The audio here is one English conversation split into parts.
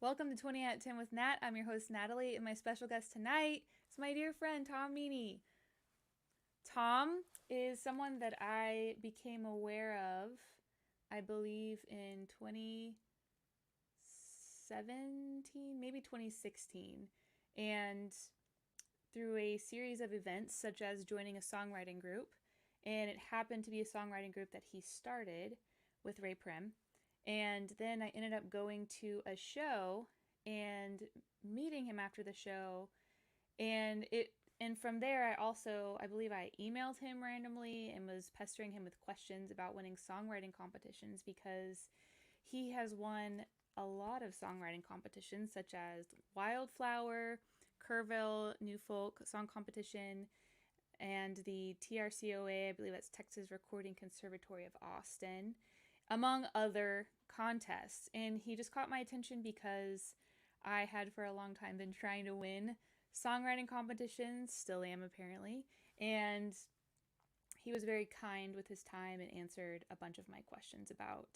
Welcome to 20 at 10 with Nat. I'm your host, Natalie, and my special guest tonight is my dear friend, Tom Meny. Tom is someone that I became aware of, I believe, in 2017, maybe 2016. And through a series of events, such as joining a songwriting group, and it happened to be a songwriting group that he started with Ray Prim. And then I ended up going to a show and meeting him after the show. And from there I believe I emailed him randomly and was pestering him with questions about winning songwriting competitions because he has won a lot of songwriting competitions such as Wildflower, Kerrville New Folk Song Competition, and the TRCOA, I believe that's Texas Recording Conservatory of Austin, among other contests. And he just caught my attention because I had for a long time been trying to win songwriting competitions, still am apparently, and he was very kind with his time and answered a bunch of my questions about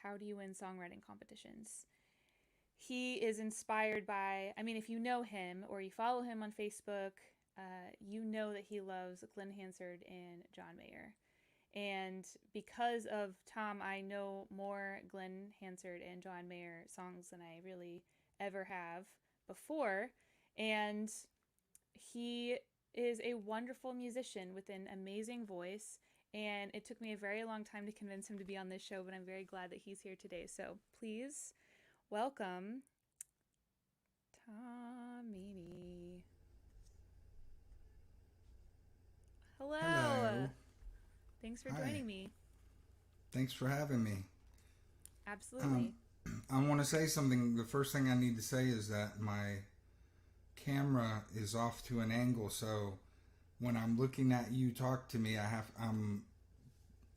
how do you win songwriting competitions. He is inspired by, I mean, if you know him or you follow him on Facebook, you know that he loves Glenn Hansard and John Mayer. And because of Tom, I know more Glenn Hansard and John Mayer songs than I really ever have before. And he is a wonderful musician with an amazing voice. And it took me a very long time to convince him to be on this show, but I'm very glad that he's here today. So please welcome Tom Meny. Hello. Hello. Thanks for Hi. joining me. Thanks for having me. Absolutely. Um, I want to say something. The first thing I need to say is that my camera is off to an angle, so when I'm looking at you talk to me, I'm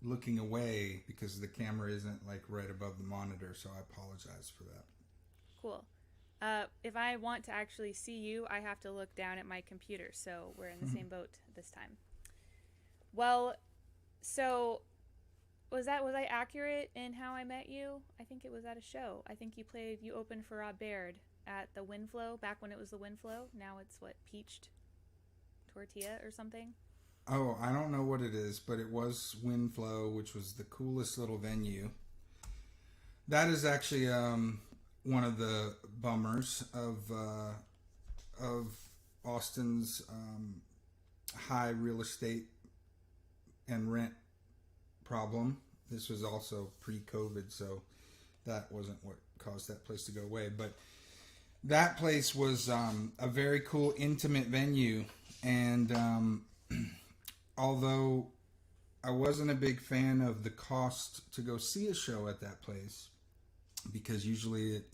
looking away because the camera isn't like right above the monitor. So I apologize for that. Cool. If I want to actually see you, I have to look down at my computer, so we're in the same boat this time. Well, so was I accurate in how I met you? I think it was at a show. I think you opened for Rob Baird at the Windflow back when it was the Windflow. Now it's what, Peached Tortilla or something. Oh, I don't know what it is, but it was Windflow, which was the coolest little venue. That is actually one of the bummers of Austin's high real estate and rent problem. This was also pre-COVID, so that wasn't what caused that place to go away. But that place was a very cool, intimate venue, and although I wasn't a big fan of the cost to go see a show at that place, because usually it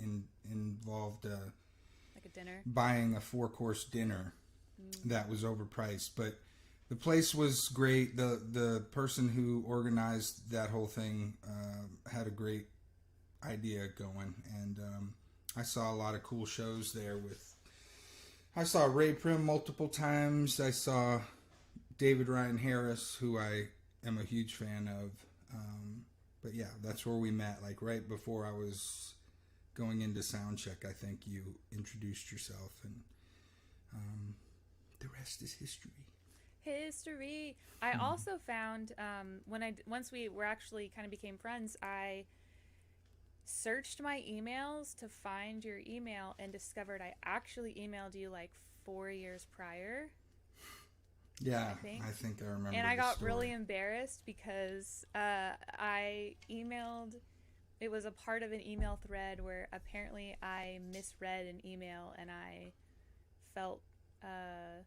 involved Like a dinner. buying a four-course dinner that was overpriced. But the place was great. The person who organized that whole thing had a great idea going, and I saw a lot of cool shows there. I saw Ray Prim multiple times. I saw David Ryan Harris, who I am a huge fan of. But yeah, that's where we met. Like right before I was going into sound check, I think you introduced yourself, and the rest is history. History. I also found once we were actually kind of became friends, I searched my emails to find your email and discovered I actually emailed you like 4 years prior, I Yeah, think. I think I remember And I the got really story. embarrassed because I emailed, it was a part of an email thread where apparently I misread an email and I felt uh,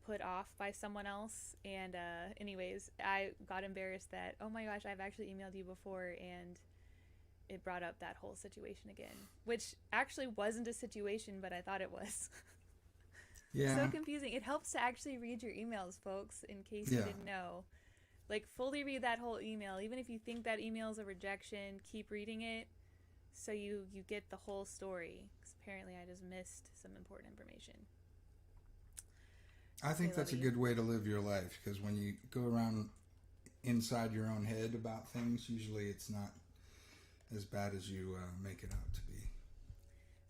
put off by someone else. And anyways, I got embarrassed that, oh my gosh, I've actually emailed you before, and it brought up that whole situation again, which actually wasn't a situation, but I thought it was. So Yeah, confusing. It helps to actually read your emails, folks, in case you yeah. didn't know. Like, fully read that whole email. Even if you think that email is a rejection, keep reading it so you get the whole story. Because apparently I just missed some important information. I Say think la that's a vie. good way to live your life, because when you go around inside your own head about things, usually it's not as bad as you make it out to be.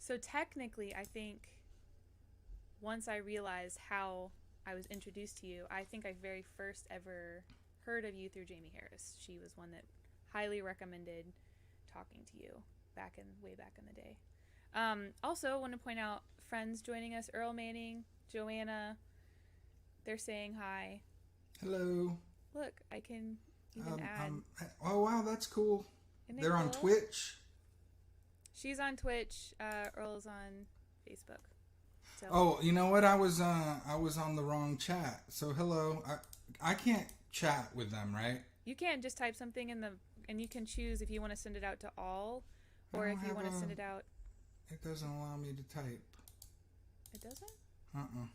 So technically, I think once I realized how I was introduced to you, I think I very first ever heard of you through Jamie Harris. She was one that highly recommended talking to you way back in the day. Also, I want to point out friends joining us: Earl Manning, Joanna. They're saying hi. Hello. Look, I can even add. Oh wow, that's cool. They're cool? on Twitch. She's on Twitch. Earl's on Facebook. So. Oh, you know what? I was on the wrong chat. So hello. I can't chat with them, right? You can just type something and you can choose if you want to send it out to all, or if you want to send it out. It doesn't allow me to type. It doesn't? Uh-uh.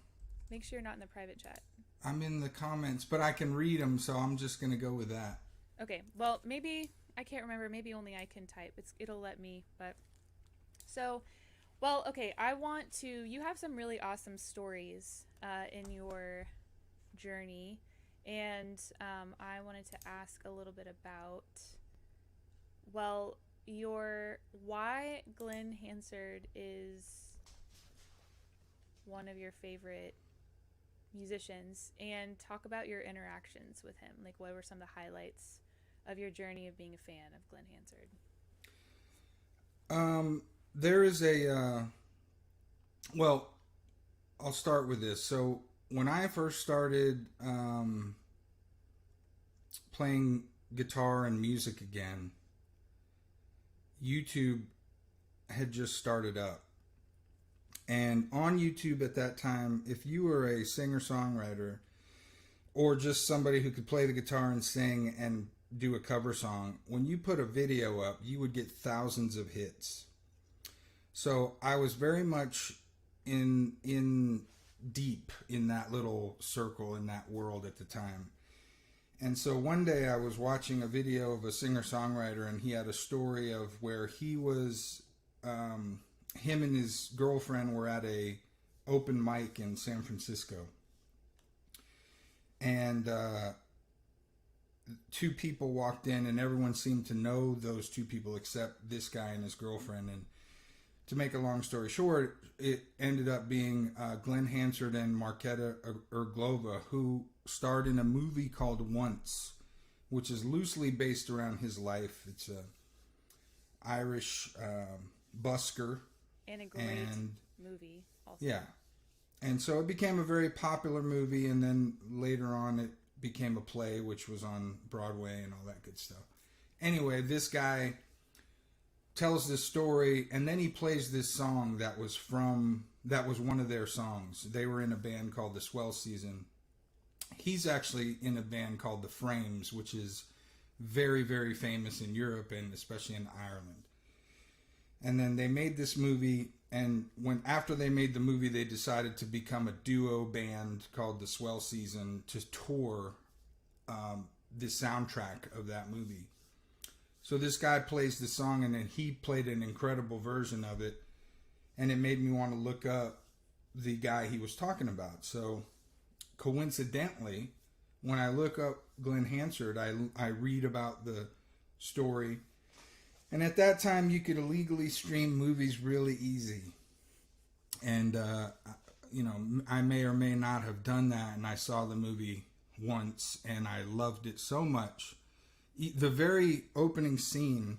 Make sure you're not in the private chat. I'm in the comments, but I can read them, so I'm just going to go with that. Okay. Well, maybe I can't remember. Maybe only I can type. It'll let me, but so. Well, okay, you have some really awesome stories in your journey, and I wanted to ask a little bit about, well, why Glenn Hansard is one of your favorite musicians, and talk about your interactions with him. Like, what were some of the highlights of your journey of being a fan of Glenn Hansard? There is well, I'll start with this. So when I first started playing guitar and music again, YouTube had just started up. And on YouTube at that time, if you were a singer-songwriter or just somebody who could play the guitar and sing and do a cover song, when you put a video up, you would get thousands of hits. So I was very much in deep in that little circle, in that world at the time. And so one day I was watching a video of a singer-songwriter, and he had a story of where he was, him and his girlfriend were at a open mic in San Francisco. And two people walked in, and everyone seemed to know those two people except this guy and his girlfriend. And to make a long story short, it ended up being Glenn Hansard and Marketa Erglova, who starred in a movie called Once, which is loosely based around his life. It's a Irish busker. And a great movie also. Yeah. And so it became a very popular movie, and then later on it became a play, which was on Broadway and all that good stuff. Anyway, this guy tells this story, and then he plays this song that was one of their songs. They were in a band called the Swell Season. He's actually in a band called the Frames, which is very, very famous in Europe and especially in Ireland. And then they made this movie, and after they made the movie, they decided to become a duo band called the Swell Season to tour the soundtrack of that movie. So this guy plays the song, and then he played an incredible version of it, and it made me want to look up the guy he was talking about. So coincidentally, when I look up Glenn Hansard, I read about the story. And at that time, you could illegally stream movies really easy. And, I may or may not have done that, and I saw the movie Once, and I loved it so much. The very opening scene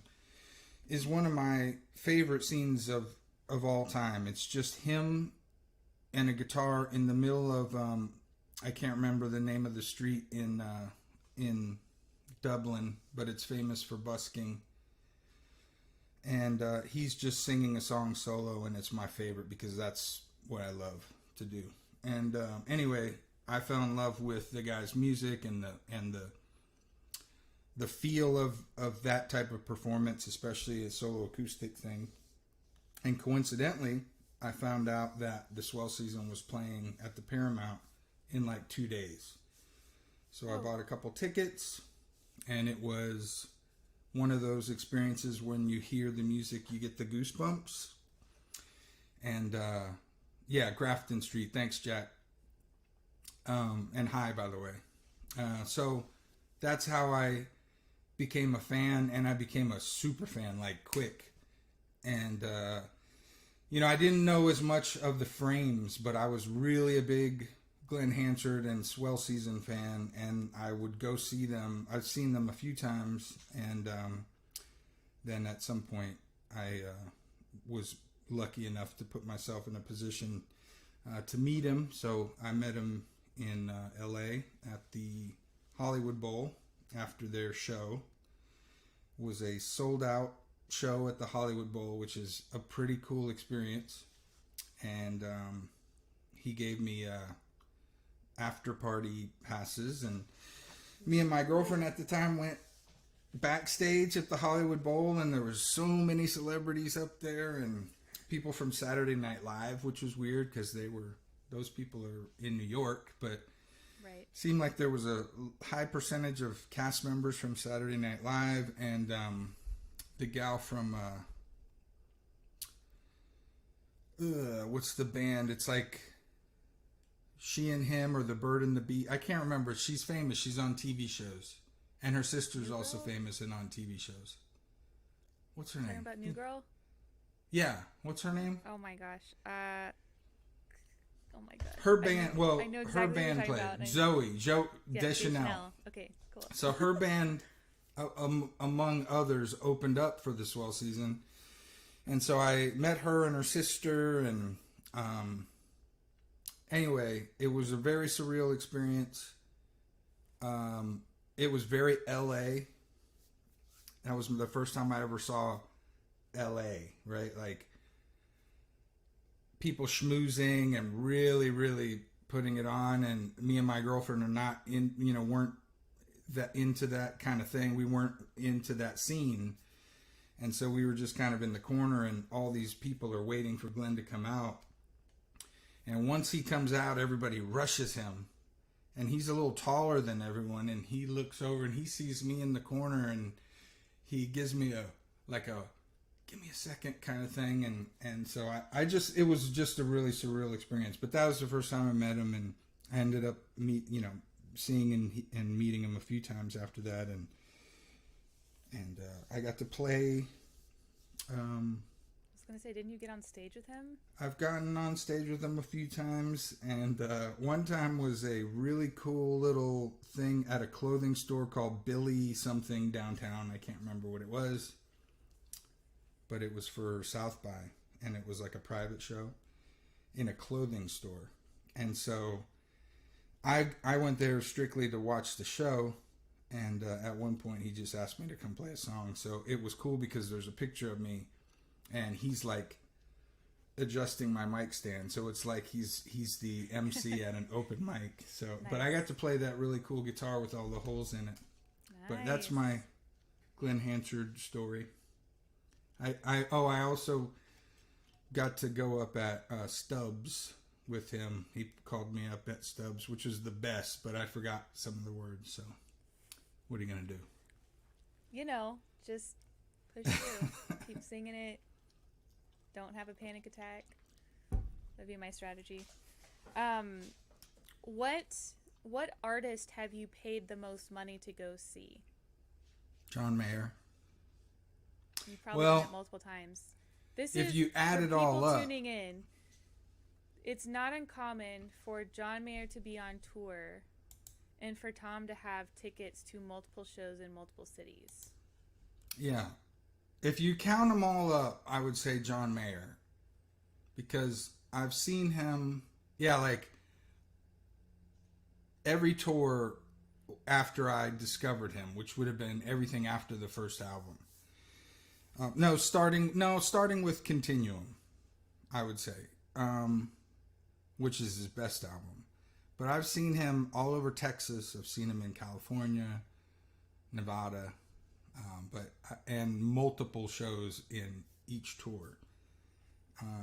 is one of my favorite scenes of all time. It's just him and a guitar in the middle of, I can't remember the name of the street in Dublin, but it's famous for busking. And he's just singing a song solo, and it's my favorite because that's what I love to do. And anyway, I fell in love with the guy's music and the feel of that type of performance, especially a solo acoustic thing. And coincidentally, I found out that the Swell Season was playing at the Paramount in like 2 days. So I bought a couple tickets, and it was one of those experiences when you hear the music, you get the goosebumps. And Grafton Street. Thanks, Jack. And hi, by the way. So that's how I became a fan, and I became a super fan, like quick. And, I didn't know as much of the Frames, but I was really a big Glenn Hansard and Swell Season fan, and I would go see them. I've seen them a few times, and then at some point I was lucky enough to put myself in a position to meet him. So I met him in LA at the Hollywood Bowl after their show. It was a sold out show at the Hollywood Bowl, which is a pretty cool experience. And he gave me after party passes, and me and my girlfriend at the time went backstage at the Hollywood Bowl, and there was so many celebrities up there and people from Saturday Night Live, which was weird because those people are in New York, but right. Seemed like there was a high percentage of cast members from Saturday Night Live, and the gal from what's the band? It's like She and Him or The Bird and the Bee. I can't remember. She's famous. She's on TV shows. And her sister's New also Girl? famous and on TV shows. What's her name? Talking about New Girl? Yeah. What's her name? Oh my gosh. Oh my god. Her band, I know exactly her what band you're played. talking about. Zoe Yeah, Deschanel. Okay, cool. So her band, among others, opened up for the Swell Season. And so I met her and her sister, and anyway, it was a very surreal experience. It was very LA. That was the first time I ever saw LA, right? Like people schmoozing and really, really putting it on. And me and my girlfriend are not weren't that into that kind of thing. We weren't into that scene. And so we were just kind of in the corner, and all these people are waiting for Glenn to come out. And once he comes out, everybody rushes him. And he's a little taller than everyone, and he looks over and he sees me in the corner, and he gives me a give me a second kind of thing. And so it was just a really surreal experience. But that was the first time I met him, and I ended up seeing and meeting him a few times after that. And I got to play. I was going to say, didn't you get on stage with him? I've gotten on stage with him a few times, and one time was a really cool little thing at a clothing store called Billy something downtown. I can't remember what it was, but it was for South by, and it was like a private show in a clothing store. And so I went there strictly to watch the show, and at one point he just asked me to come play a song. So it was cool because there's a picture of me, and he's like adjusting my mic stand, so it's like he's the MC at an open mic. So nice. But I got to play that really cool guitar with all the holes in it. Nice. But that's my Glenn Hansard story. I also got to go up at Stubbs with him. He called me up at Stubbs, which was the best, but I forgot some of the words. So what are you gonna do? Just push through. Keep singing it. Don't have a panic attack. That'd be my strategy. What artist have you paid the most money to go see? John Mayer. You probably done it multiple times. If you add it all up, tuning in, it's not uncommon for John Mayer to be on tour and for Tom to have tickets to multiple shows in multiple cities. Yeah. If you count them all up, I would say John Mayer. Because I've seen him, like every tour after I discovered him, which would have been everything after the first album. Starting with Continuum, I would say, which is his best album. But I've seen him all over Texas. I've seen him in California, Nevada, and multiple shows in each tour.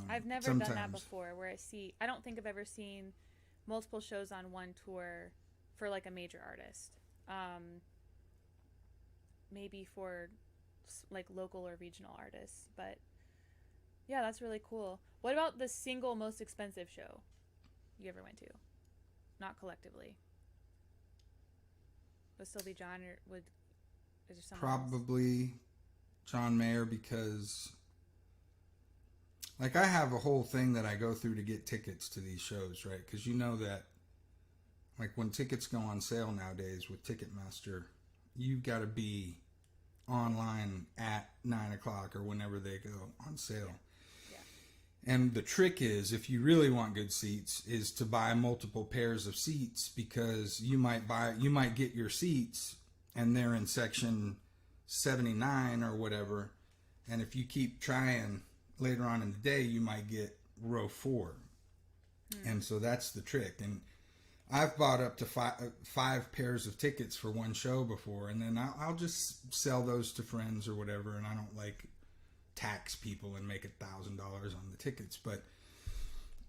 I've never done that before, where I don't think I've ever seen multiple shows on one tour for like a major artist. Maybe for like local or regional artists, but yeah, that's really cool. What about the single most expensive show you ever went to? Not collectively. Would still be John, or is there someone probably else? John Mayer, because like I have a whole thing that I go through to get tickets to these shows, right? Because you know that, like when tickets go on sale nowadays with Ticketmaster, you've got to be online at 9 o'clock or whenever they go on sale. Yeah. And the trick is, if you really want good seats, is to buy multiple pairs of seats, because you might get your seats and they're in section 79 or whatever, and if you keep trying later on in the day, you might get row 4. And so that's the trick. And I've bought up to five pairs of tickets for one show before, and then I'll just sell those to friends or whatever, and I don't like tax people and make $1,000 on the tickets. But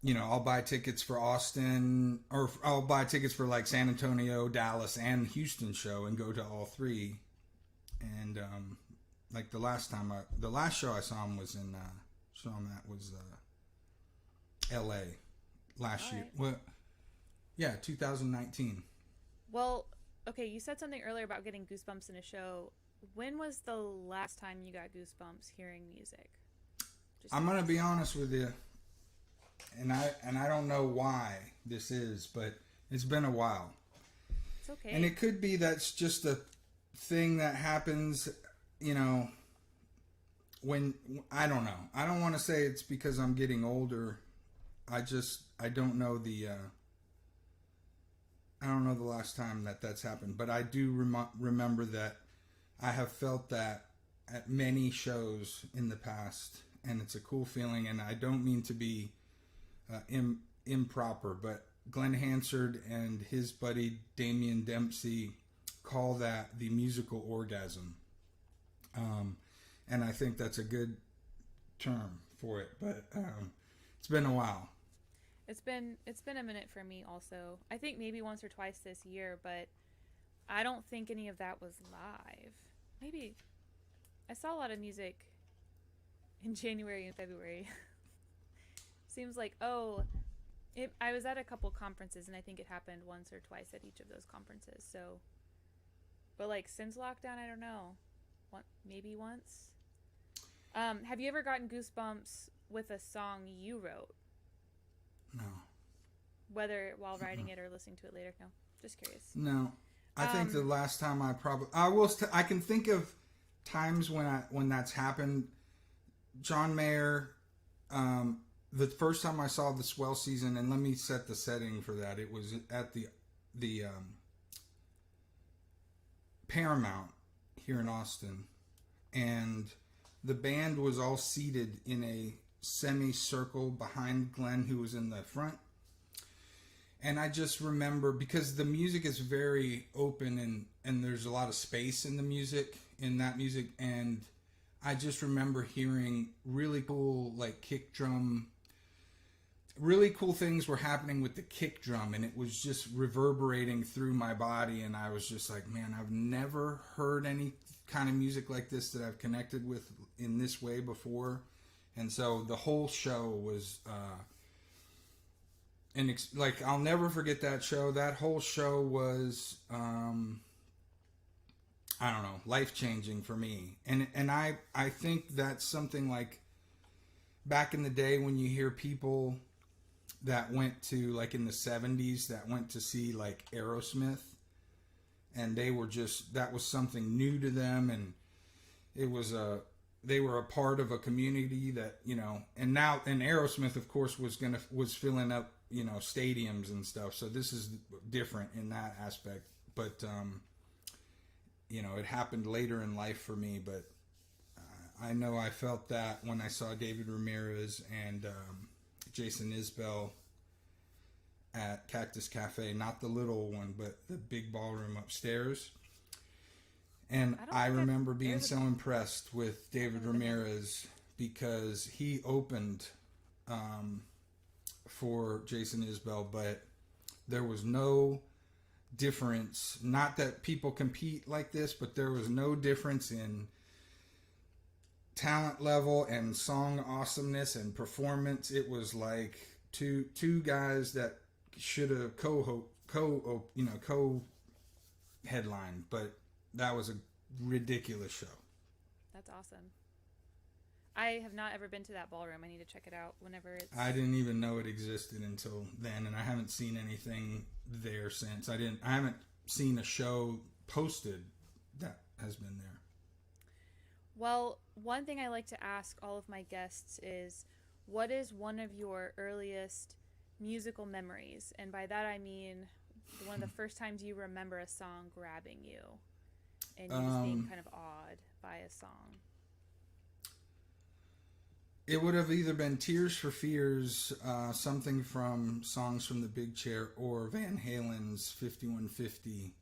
you know, I'll buy tickets for Austin, or I'll buy tickets for like San Antonio, Dallas, and Houston show, and go to all 3. And like the last show I saw him was in L.A. last year. Well, yeah, 2019. Well, okay, you said something earlier about getting goosebumps in a show. When was the last time you got goosebumps hearing music? I'm gonna be honest with you, and I don't know why this is, but it's been a while. It's okay. And it could be that's just a thing that happens, you know, when, I don't know. I don't want to say it's because I'm getting older. I don't know the last time that's happened, but I do remember that I have felt that at many shows in the past, and it's a cool feeling. And I don't mean to be improper, but Glenn Hansard and his buddy Damian Dempsey call that the musical orgasm, and I think that's a good term for it. But it's been a while. It's been a minute for me also. I think maybe once or twice this year, but I don't think any of that was live. Maybe I saw a lot of music in January and February. Seems like, I was at a couple conferences, and I think it happened once or twice at each of those conferences. So, but like since lockdown, I don't know. Maybe once. Have you ever gotten goosebumps with a song you wrote? No. Whether while writing it or listening to it later? No. Just curious. No. I think the last time I can think of times when that's happened. John Mayer, the first time I saw the Swell season, and let me set the setting for that. It was at the Paramount here in Austin, and the band was all seated in a semicircle behind Glenn, who was in the front. And I just remember, because the music is very open, and there's a lot of space in that music, and I just remember hearing really cool, like, kick drum. Really cool things were happening with the kick drum, and it was just reverberating through my body, and I was just like, man, I've never heard any kind of music like this that I've connected with in this way before. And so the whole show was, like, I'll never forget that show. That whole show was, I don't know, life-changing for me. And I think that's something like back in the day when you hear people that went to, like in the 70s, that went to see like Aerosmith, and they were just, that was something new to them, and it was they were a part of a community that, you know, and Aerosmith, of course, was filling up, you know, stadiums and stuff. So this is different in that aspect. But, you know, it happened later in life for me. But I know I felt that when I saw David Ramirez and Jason Isbell at Cactus Cafe, not the little one, but the big ballroom upstairs. And I remember being so impressed with David Ramirez because he opened for Jason Isbell, but there was no difference. Not that people compete like this, but there was no difference in talent level and song awesomeness and performance. It was like two guys that should have co-headlined, but that was a ridiculous show. That's awesome. I have not ever been to that ballroom. I need to check it out whenever it's. I didn't even know it existed until then, and I haven't seen anything there since. I haven't seen a show posted that has been there. Well, one thing I like to ask all of my guests is, what is one of your earliest musical memories? And by that I mean one of the first times you remember a song grabbing you and you just being kind of awed by a song. It would have either been Tears for Fears, something from Songs from the Big Chair, or Van Halen's 5150.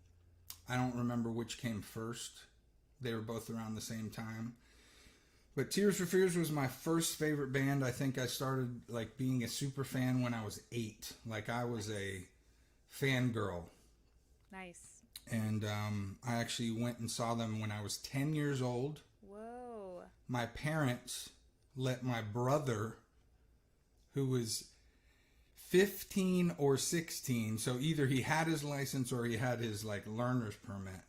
I don't remember which came first. They were both around the same time. But Tears for Fears was my first favorite band. I think I started like being a super fan when I was 8. Like I was a fangirl. Nice. And I actually went and saw them when I was 10 years old. Whoa. My parents let my brother, who was 15 or 16, so either he had his license or he had his like learner's permit.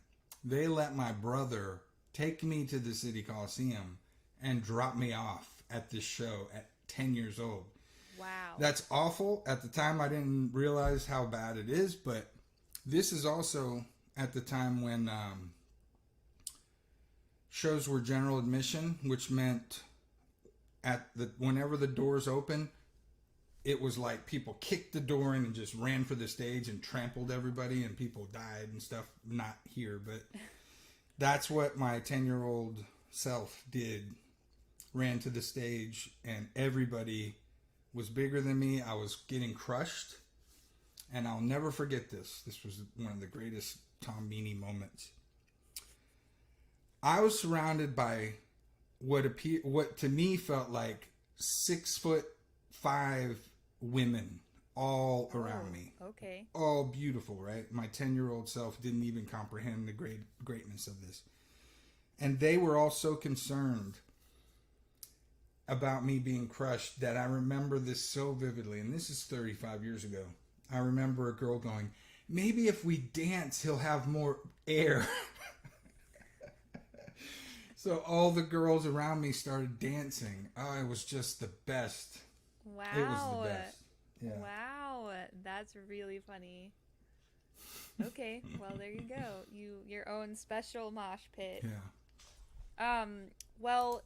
They let my brother take me to the City Coliseum and drop me off at this show at 10 years old. Wow. That's awful. At the time, I didn't realize how bad it is, but this is also at the time when shows were general admission, which meant whenever the doors open, it was like people kicked the door in and just ran for the stage and trampled everybody, and people died and stuff. Not here, but that's what my 10-year-old self did. Ran to the stage, and everybody was bigger than me. I was getting crushed, and I'll never forget this. This was one of the greatest Tom Meny moments. I was surrounded by what to me felt like 6'5" women all around me. Okay. All beautiful, right? My 10-year-old self didn't even comprehend the greatness of this. And they were all so concerned about me being crushed that I remember this so vividly. And this is 35 years ago. I remember a girl going, maybe if we dance, he'll have more air. So all the girls around me started dancing. Oh, it was just the best. Wow. It was the best. Yeah. Wow. That's really funny. Okay. Well, there you go. Your own special mosh pit. Yeah. Well,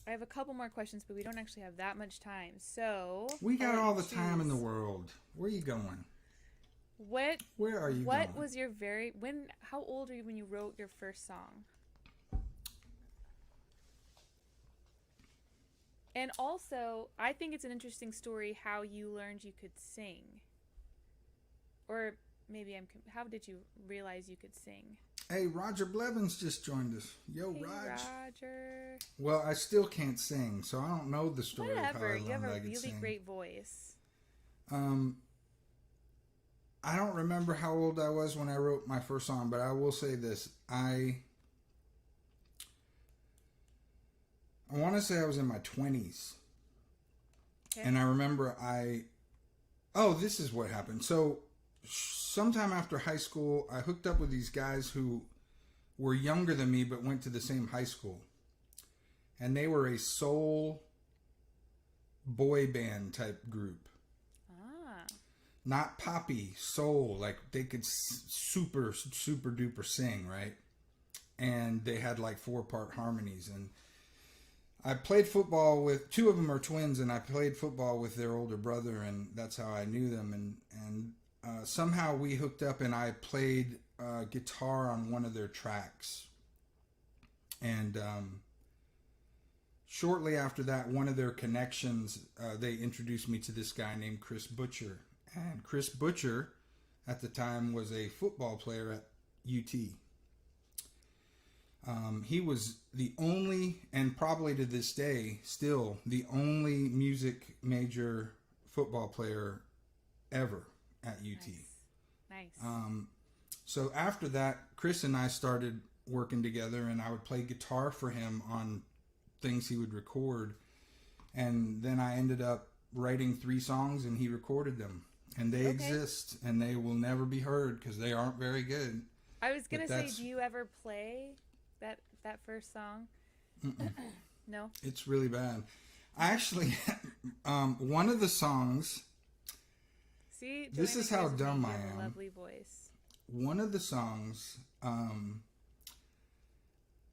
I have a couple more questions, but we don't actually have that much time. So we got all the time in the world. Where are you going? Where are you What going? was your how old were you when you wrote your first song? And also, I think it's an interesting story how you learned you could sing. Or maybe how did you realize you could sing? Hey, Roger Blevins just joined us. Yo, Hey, Raj. Roger. Well, I still can't sing, so I don't know the story of how I Whatever. learned You have I a could really sing. great voice. I don't remember how old I was when I wrote my first song, but I will say this. I want to say I was in my 20s. Okay. And I remember this is what happened. So sometime after high school, I hooked up with these guys who were younger than me but went to the same high school. And they were a soul boy band type group. Not poppy, soul. Like they could super duper sing, right? And they had like 4-part harmonies. And I played football with, 2 of them are twins, and I played football with their older brother, and that's how I knew them. And somehow we hooked up, and I played guitar on one of their tracks. And shortly after that, one of their connections, they introduced me to this guy named Chris Butcher. And Chris Butcher, at the time, was a football player at UT. He was the only, and probably to this day, still the only music major football player ever at UT. Nice. So after that, Chris and I started working together, and I would play guitar for him on things he would record. And then I ended up writing 3 songs, and he recorded them. And they exist, and they will never be heard because they aren't very good. I was going to say, do you ever play that first song? No. It's really bad. I actually, one of the songs. See, This is how dumb I am. Lovely voice. One of the songs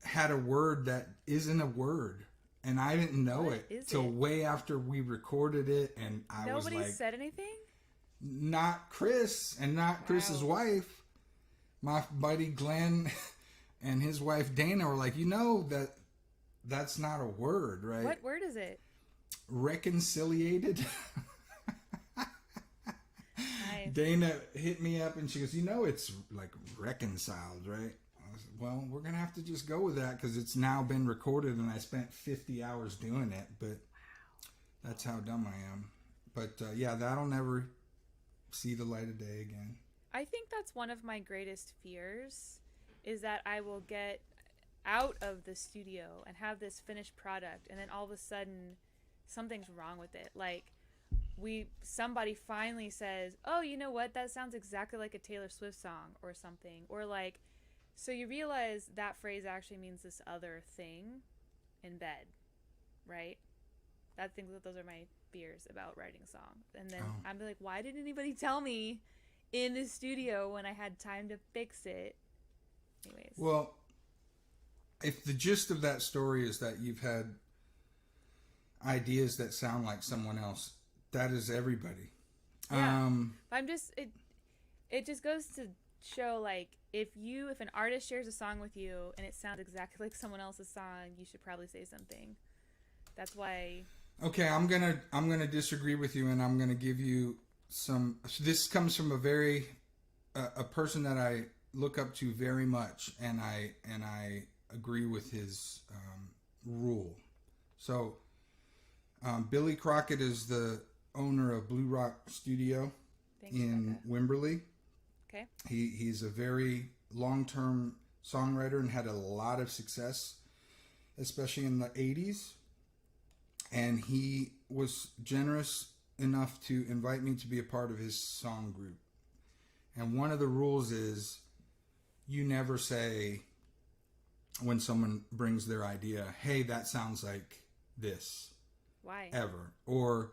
had a word that isn't a word, and I didn't know it till way after we recorded it, and Nobody said anything? Not Chris, and not Chris's wife. My buddy Glenn and his wife Dana were like, that's not a word, right? What word is it? Reconciliated. Nice. Dana hit me up and she goes, it's like reconciled, right? I was like, well, we're going to have to just go with that because it's now been recorded and I spent 50 hours doing it, but that's how dumb I am. But that'll never see the light of day again. I think that's one of my greatest fears is that I will get out of the studio and have this finished product and then all of a sudden something's wrong with it. Like somebody finally says, oh, you know what? That sounds exactly like a Taylor Swift song or something. Or like, so you realize that phrase actually means this other thing in bed, right? I think that those are my fears about writing a song. And then I'm like, why didn't anybody tell me in the studio when I had time to fix it? Anyways. Well, if the gist of that story is that you've had ideas that sound like someone else, that is everybody. Yeah. I'm just it just goes to show, like, if an artist shares a song with you and it sounds exactly like someone else's song, you should probably say something. That's why. Okay, I'm gonna disagree with you, and I'm gonna give you some. This comes from a person that I look up to very much, and I agree with his rule. So, Billy Crockett is the owner of Blue Rock Studio in Wimberley. Okay. He's a very long-term songwriter and had a lot of success, especially in the 80s. And he was generous enough to invite me to be a part of his song group. And one of the rules is you never say, when someone brings their idea, hey, that sounds like this. Why? Ever. Or,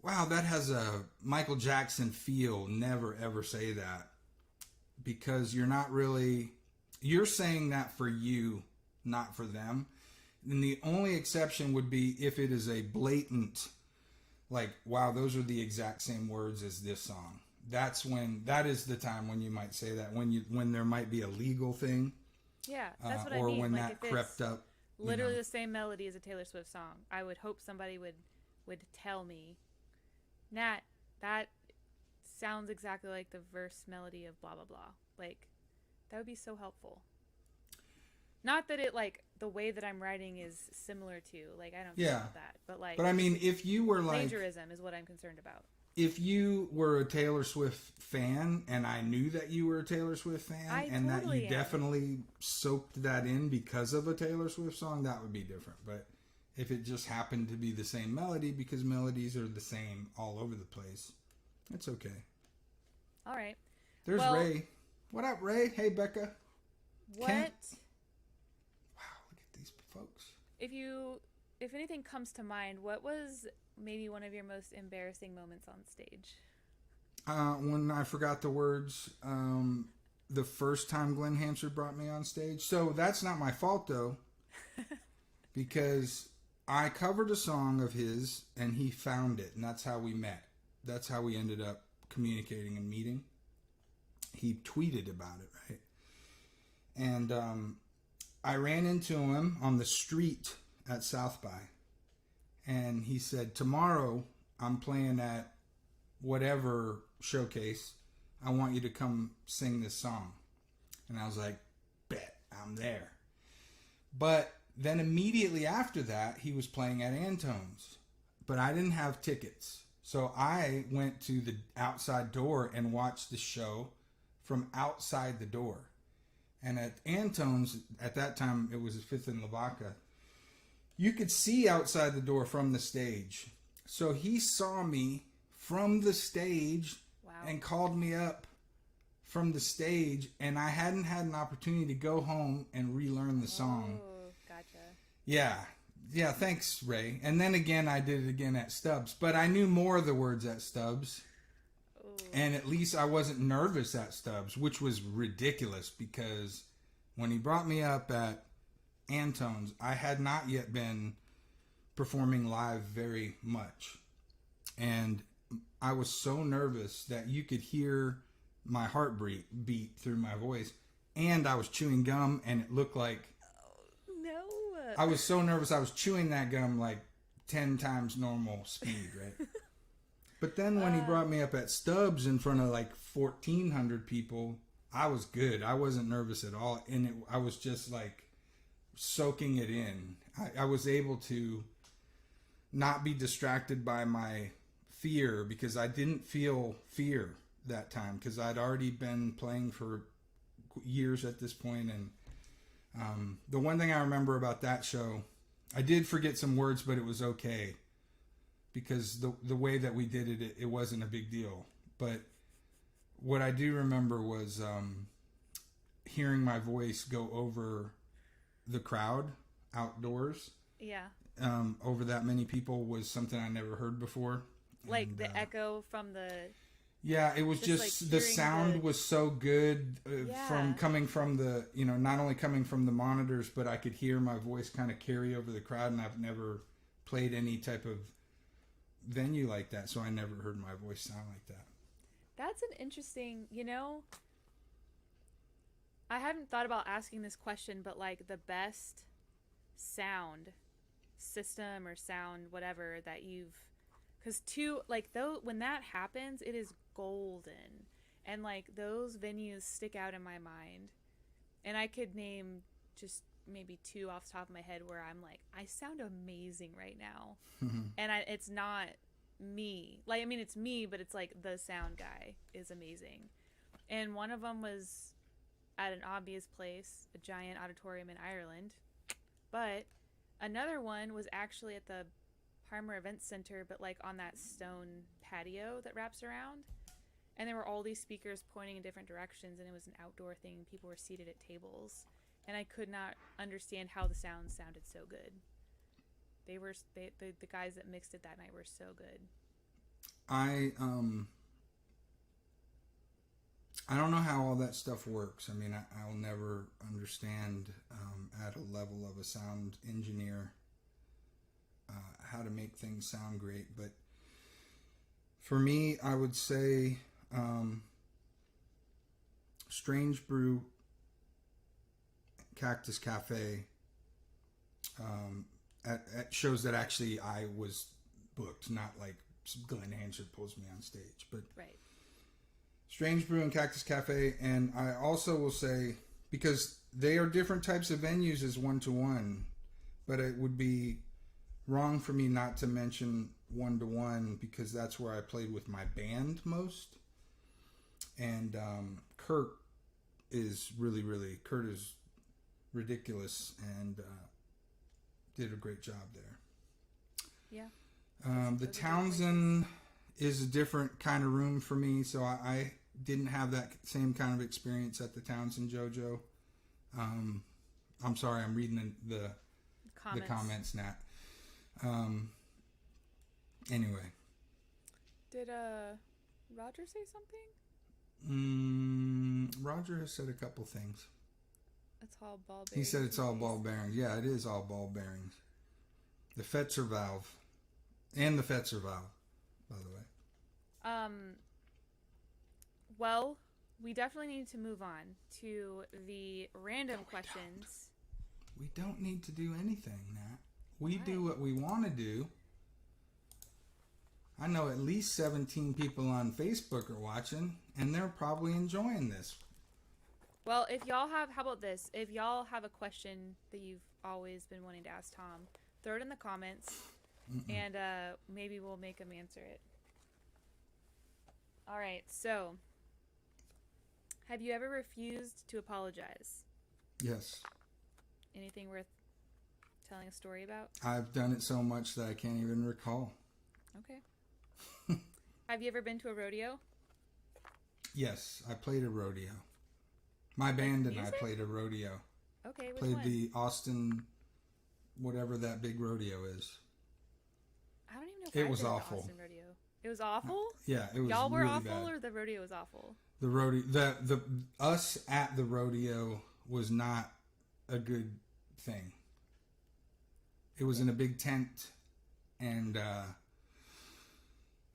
wow, that has a Michael Jackson feel. Never, ever say that. Because you're saying that for you, not for them. And the only exception would be if it is a blatant, like, wow, those are the exact same words as this song. That is the time when you might say that, when there might be a legal thing. Yeah, that's what I or mean. when like that crept up. Literally the same melody as a Taylor Swift song. I would hope somebody would tell me, Nat, that sounds exactly like the verse melody of blah, blah, blah. Like, that would be so helpful. Not that it, like, the way that I'm writing is similar to, like, I don't care about that. But, like, but I mean, if you were like, plagiarism is what I'm concerned about. If you were a Taylor Swift fan and I knew that you were a Taylor Swift fan and that you definitely soaked that in because of a Taylor Swift song, that would be different. But if it just happened to be the same melody, because melodies are the same all over the place, it's okay. All right. There's Ray. What up, Ray? Hey, Becca. What? Kent. Wow, look at these folks. If anything comes to mind, what was maybe one of your most embarrassing moments on stage? When I forgot the words the first time Glenn Hansard brought me on stage. So that's not my fault, though, because I covered a song of his and he found it, and that's how we met. That's how we ended up communicating and meeting. He tweeted about it, right? And I ran into him on the street at South by. And he said, tomorrow I'm playing at whatever showcase. I want you to come sing this song. And I was like, bet, I'm there. But then immediately after that, he was playing at Antone's. But I didn't have tickets. So I went to the outside door and watched the show from outside the door. And at Antone's, at that time, it was 5th and Lavaca, you could see outside the door from the stage. So he saw me from the stage and called me up from the stage, and I hadn't had an opportunity to go home and relearn the song. Oh, gotcha. Yeah, thanks, Ray. And then again, I did it again at Stubbs, but I knew more of the words at Stubbs. Ooh. And at least I wasn't nervous at Stubbs, which was ridiculous because when he brought me up at Antone's, I had not yet been performing live very much. And I was so nervous that you could hear my heart beat through my voice. And I was chewing gum, and it looked like... Oh, no. I was so nervous I was chewing that gum like 10 times normal speed, right? But then when he brought me up at Stubbs in front of like 1,400 people, I was good. I wasn't nervous at all. And I was just like soaking it in. I was able to not be distracted by my fear because I didn't feel fear that time because I'd already been playing for years at this point. And the one thing I remember about that show, I did forget some words, but it was okay. Because the way that we did it, it wasn't a big deal. But what I do remember was hearing my voice go over the crowd outdoors. Yeah. Over that many people was something I never heard before. Like And, the echo from the... Yeah, it was Just, like, the hearing sound the- was so good Yeah. from coming from the, not only coming from the monitors, but I could hear my voice kind of carry over the crowd, and I've never played any type of venue like that, so I never heard my voice sound like that. That's an interesting, I hadn't thought about asking this question, but like the best sound system or sound whatever that you've, because when that happens, it is golden, and like those venues stick out in my mind, and I could name just maybe two off the top of my head where I'm like, I sound amazing right now. And it's not me. Like, I mean, it's me, but it's like the sound guy is amazing. And one of them was at an obvious place, a giant auditorium in Ireland. But another one was actually at the Parmer Event Center, but like on that stone patio that wraps around. And there were all these speakers pointing in different directions, and it was an outdoor thing. People were seated at tables. And I could not understand how the sound sounded so good. The guys that mixed it that night were so good. I don't know how all that stuff works. I mean, I'll never understand at a level of a sound engineer how to make things sound great. But for me, I would say Strange Brew, Cactus Cafe, at shows that actually I was booked, not like Glenn Hansard pulls me on stage, but Right. Strange Brew and Cactus Cafe. And I also will say, because they are different types of venues as one-to-one, but it would be wrong for me not to mention one-to-one because that's where I played with my band most. And Kurt is Kurt is ridiculous and did a great job there. Yeah. The Townsend is a different kind of room for me, so I didn't have that same kind of experience at the Townsend JoJo. I'm sorry, I'm reading the comments, Nat. Anyway. Did Roger say something? Roger has said a couple things. It's all ball bearings. He said it's all ball bearings. Yeah, it is all ball bearings. The Fetzer valve. And the Fetzer valve, by the way. Well, we definitely need to move on to the random questions. We don't need to do anything, Nat. We Right. do what we want to do. I know at least 17 people on Facebook are watching, and they're probably enjoying this. Well, how about this? If y'all have a question that you've always been wanting to ask Tom, throw it in the comments, and maybe we'll make him answer it. All right, so have you ever refused to apologize? Yes. Anything worth telling a story about? I've done it so much that I can't even recall. Okay. Have you ever been to a rodeo? Yes, I played a rodeo. My band and I music? played a rodeo. Okay, which Played one? the Austin, whatever that big rodeo is. I don't even know if It I've was been to the awful. Austin rodeo. It was awful? Yeah, it was Y'all were really awful, bad. or the rodeo was awful? The rodeo, the us at the rodeo was not a good thing. It was in a big tent, and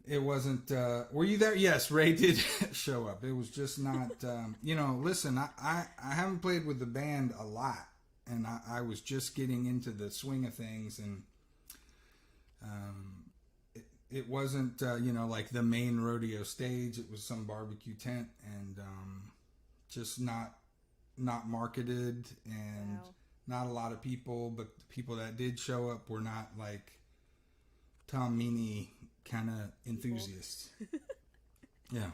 it wasn't. Were you there? Yes, Ray did show up. It was just not. Listen, I haven't played with the band a lot, and I was just getting into the swing of things, and it wasn't like the main rodeo stage. It was some barbecue tent, and just not marketed, and Wow. not a lot of people. But the people that did show up were not like Tom Meny kind of enthusiasts. Yeah.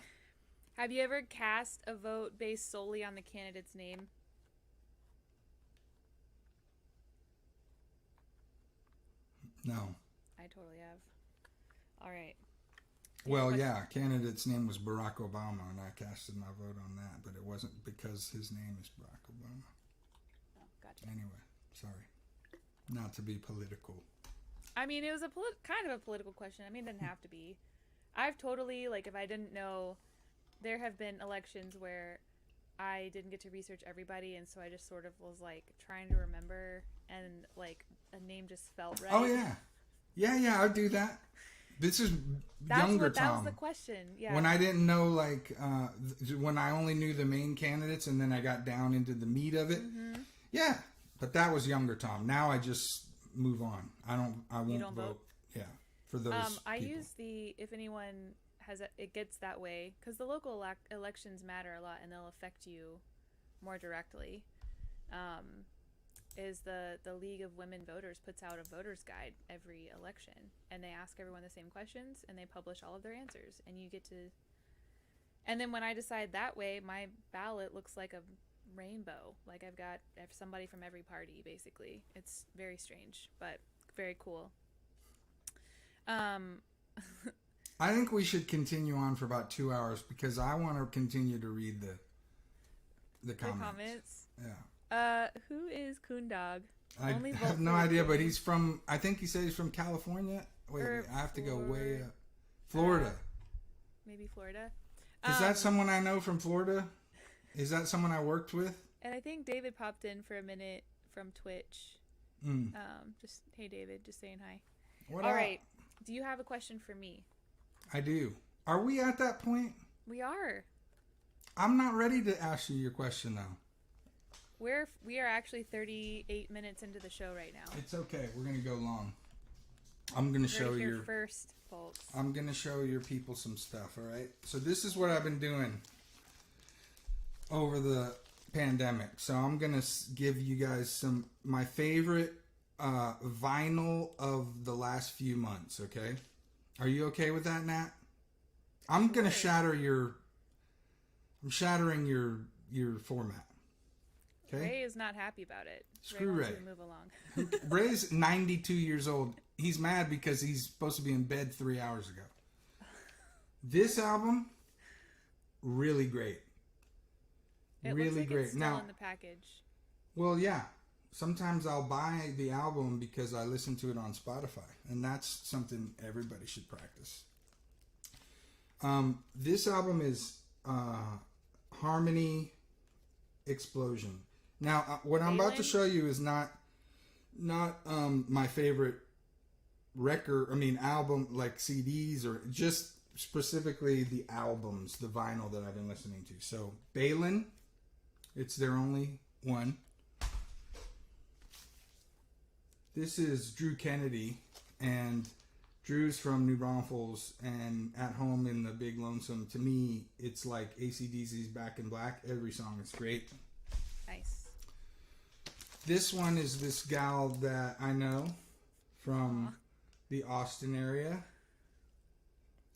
Have you ever cast a vote based solely on the candidate's name? No. I totally have. All right. Well, yeah, candidate's name was Barack Obama, and I casted my vote on that, but it wasn't because his name is Barack Obama. Oh, gotcha. Anyway, sorry. Not to be political. I mean, it was kind of a political question. I mean, it didn't have to be. I've totally, like, if I didn't know, there have been elections where I didn't get to research everybody, and so I just sort of was, like, trying to remember, and, like, a name just felt right. Oh, yeah. Yeah, I'd do that. This is younger Tom. That was the question, yeah. When I didn't know, like, when I only knew the main candidates, and then I got down into the meat of it. Mm-hmm. Yeah, but that was younger Tom. Now I just move on. I won't vote. Yeah, for those I people. use if anyone it gets that way, because the local elections matter a lot, and they'll affect you more directly. Is the League of Women Voters puts out a voter's guide every election, and they ask everyone the same questions, and they publish all of their answers, and you get to. And then when I decide that way, my ballot looks like a rainbow. Like I've got somebody from every party, basically. It's very strange, but very cool. I think we should continue on for about 2 hours because I want to continue to read the comments. Yeah. Who is Coondog? I have no idea, but he's from. I think he said he's from California. Wait, I have to go way up. Florida. Maybe Florida. Is that someone I know from Florida? Is that someone I worked with? And I think David popped in for a minute from Twitch. Just hey David, just saying hi. All right. Do you have a question for me? I do. Are we at that point? We are. I'm not ready to ask you your question though. We are actually 38 minutes into the show right now. It's okay. We're gonna go long. I'm gonna show you first, folks. I'm gonna show your people some stuff. All right. So this is what I've been doing over the pandemic. So I'm gonna give you guys my favorite vinyl of the last few months. Okay. Are you okay with that, Nat? I'm gonna shatter I'm shattering your format. Okay. Ray is not happy about it. Screw Ray. Move along. Ray's 92 years old. He's mad because he's supposed to be in bed 3 hours ago. This album, really great. It really looks like great. It's still now, in the package. Well, yeah. Sometimes I'll buy the album because I listen to it on Spotify, and that's something everybody should practice. This album is Harmony Explosion. Now, what I'm about to show you is not my favorite album, like CDs, or just specifically the albums, the vinyl that I've been listening to. So, Balin, it's their only one. This is Drew Kennedy, and Drew's from New Braunfels, and At Home in the Big Lonesome. To me, it's like AC/DC's Back in Black. Every song is great. Nice. This one is this gal that I know from the Austin area.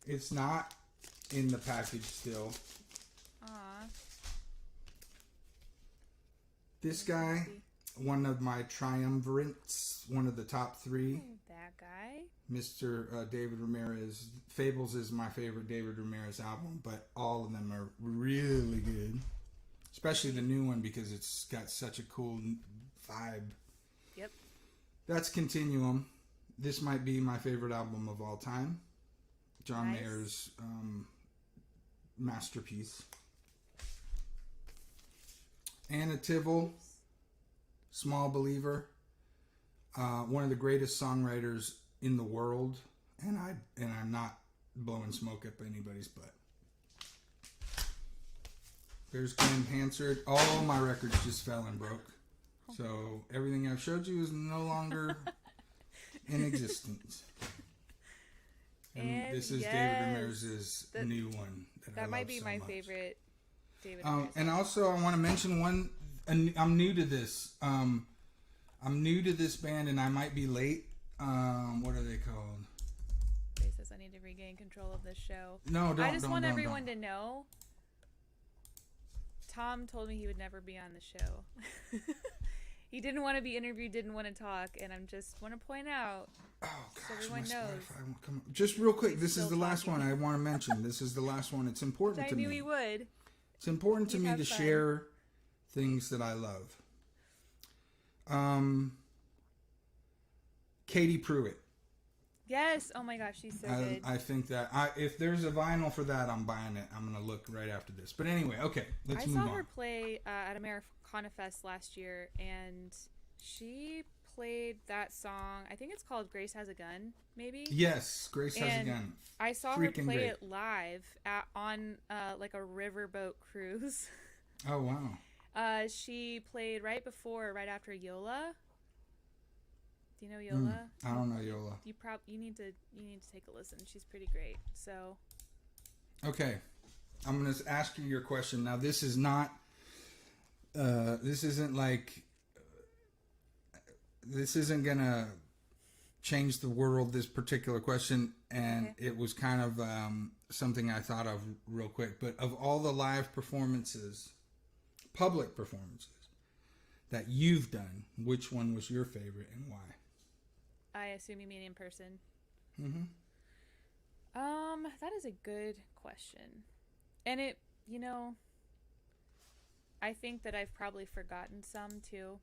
It's not in the package still. Aww. This guy, one of my triumvirates, one of the top three. That guy. Mr. David Ramirez. Fables is my favorite David Ramirez album, but all of them are really good. Especially the new one because it's got such a cool vibe. Yep. That's Continuum. This might be my favorite album of all time. John Mayer's masterpiece. Anna Tivel, Small Believer. One of the greatest songwriters in the world, and I'm not blowing smoke up anybody's butt. There's Glenn Hansard. All my records just fell and broke, so everything I've showed you is no longer in existence. And this is David Ramirez's new one that might be my favorite David Ramirez. And also, I want to mention one. I'm new to this. I'm new to this band, and I might be late. What are they called? Ray says I need to regain control of this show. No, don't. I just want everyone to know. Tom told me he would never be on the show. He didn't want to be interviewed, didn't want to talk, and I just want to point out. Oh gosh, so everyone knows. Just real quick, this is the last one I want to mention. This is the last one. It's important to me. I knew he would. It's important to me to share things that I love. Katie Pruitt. Yes. Oh my gosh, she's so good. I think that if there's a vinyl for that, I'm buying it. I'm gonna look right after this. But anyway, okay, let's move on. I saw her play at Americana Fest last year, and she played that song. I think it's called "Grace Has a Gun." Maybe. Yes, Grace Has a Gun. I saw her play it live on like a riverboat cruise. Oh wow. She played right after Yola. Do you know Yola? I don't know Yola. You need to take a listen. She's pretty great. So. Okay, I'm gonna ask you your question now. This is not. This isn't like. This isn't gonna change the world. This particular question, and it was kind of something I thought of real quick. But of all the live performances, public performances that you've done, which one was your favorite and why? I assume you mean in person. Mm-hmm. That is a good question. And I think that I've probably forgotten some too.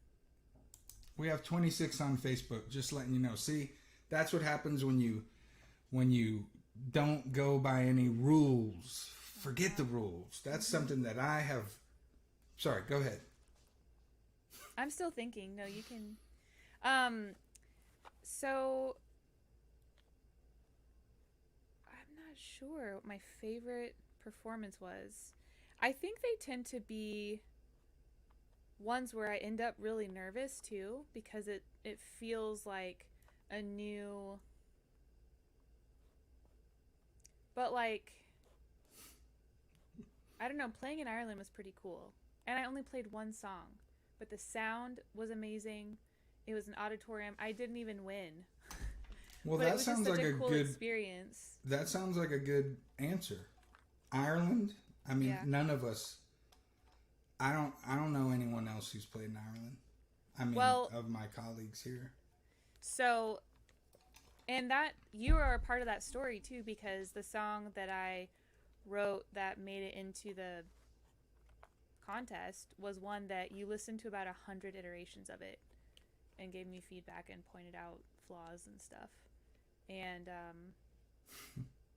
We have 26 on Facebook, just letting you know. See, that's what happens when you don't go by any rules. Forget the rules. That's something that I have. Sorry, go ahead. I'm still thinking. No, you can. So I'm not sure what my favorite performance was. I think they tend to be ones where I end up really nervous too, because it feels like a new, but like, I don't know, playing in Ireland was pretty cool. And I only played one song, but the sound was amazing. It was an auditorium. I didn't even win. Well, but that it was sounds just like such a cool good experience. That sounds like a good answer. Ireland? I mean, none of us. I don't know anyone else who's played in Ireland. I mean, of my colleagues here. So, and that you are a part of that story too, because the song that I wrote that made it into the contest was one that you listened to about 100 iterations of it and gave me feedback and pointed out flaws and stuff. And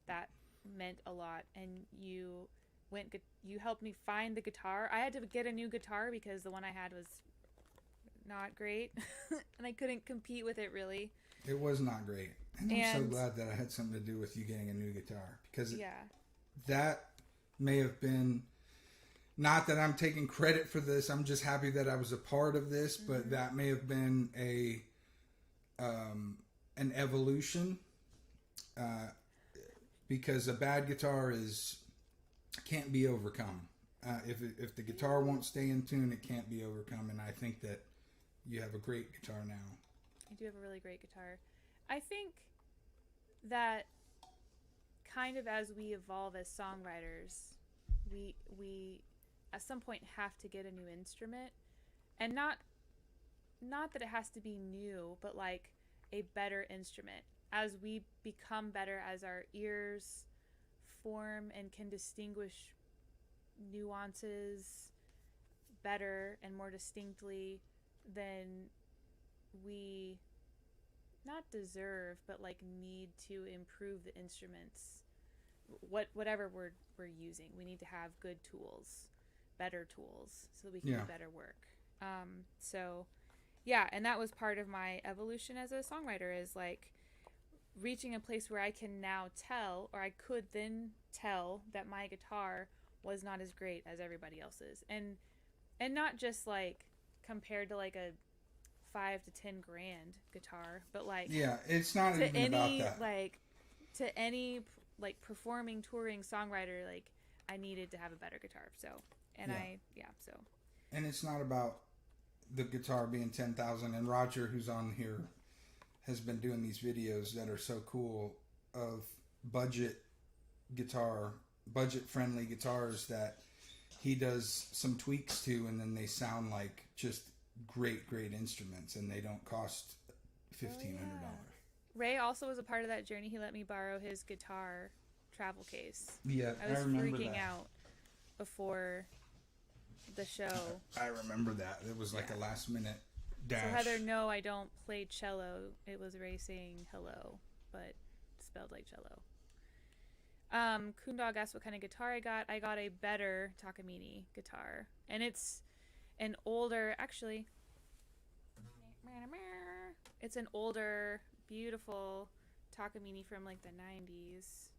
that meant a lot. And you helped me find the guitar. I had to get a new guitar because the one I had was not great. And I couldn't compete with it really. It was not great. And I'm so glad that I had something to do with you getting a new guitar. Because that may have been, not that I'm taking credit for this, I'm just happy that I was a part of this, but that may have been an evolution. Because a bad guitar can't be overcome. If the guitar won't stay in tune, it can't be overcome. And I think that you have a great guitar now. I do have a really great guitar. I think that kind of as we evolve as songwriters, we at some point have to get a new instrument, and not not that it has to be new, but like a better instrument. As we become better, as our ears form and can distinguish nuances better and more distinctly, then we not deserve, but like need to improve the instruments. Whatever we're using, we need to have good tools, better tools, so that we can Yeah. do better work. So yeah, and that was part of my evolution as a songwriter, is like reaching a place where I can now tell, or I could then tell, that my guitar was not as great as everybody else's, and not just like compared to like a 5 to 10 grand guitar, but like Yeah, it's not to even about any that. like to any like performing touring songwriter, like I needed to have a better guitar. So and Yeah. I yeah so And it's not about the guitar being 10,000. And Roger, who's on here, has been doing these videos that are so cool of budget guitar, budget friendly guitars that he does some tweaks to, and then they sound like just great instruments, and they don't cost $1,500. Ray also was a part of that journey. He let me borrow his guitar travel case. Yeah, I was remember freaking that. out before the show. I remember that. It was like Yeah. a last minute So dash. Heather, no, I don't play cello. It was Ray saying hello, but spelled like cello. Koondog asked what kind of guitar I got. I got a better Takamine guitar, and it's an older, actually. It's an older, beautiful Takamine from like the 90s.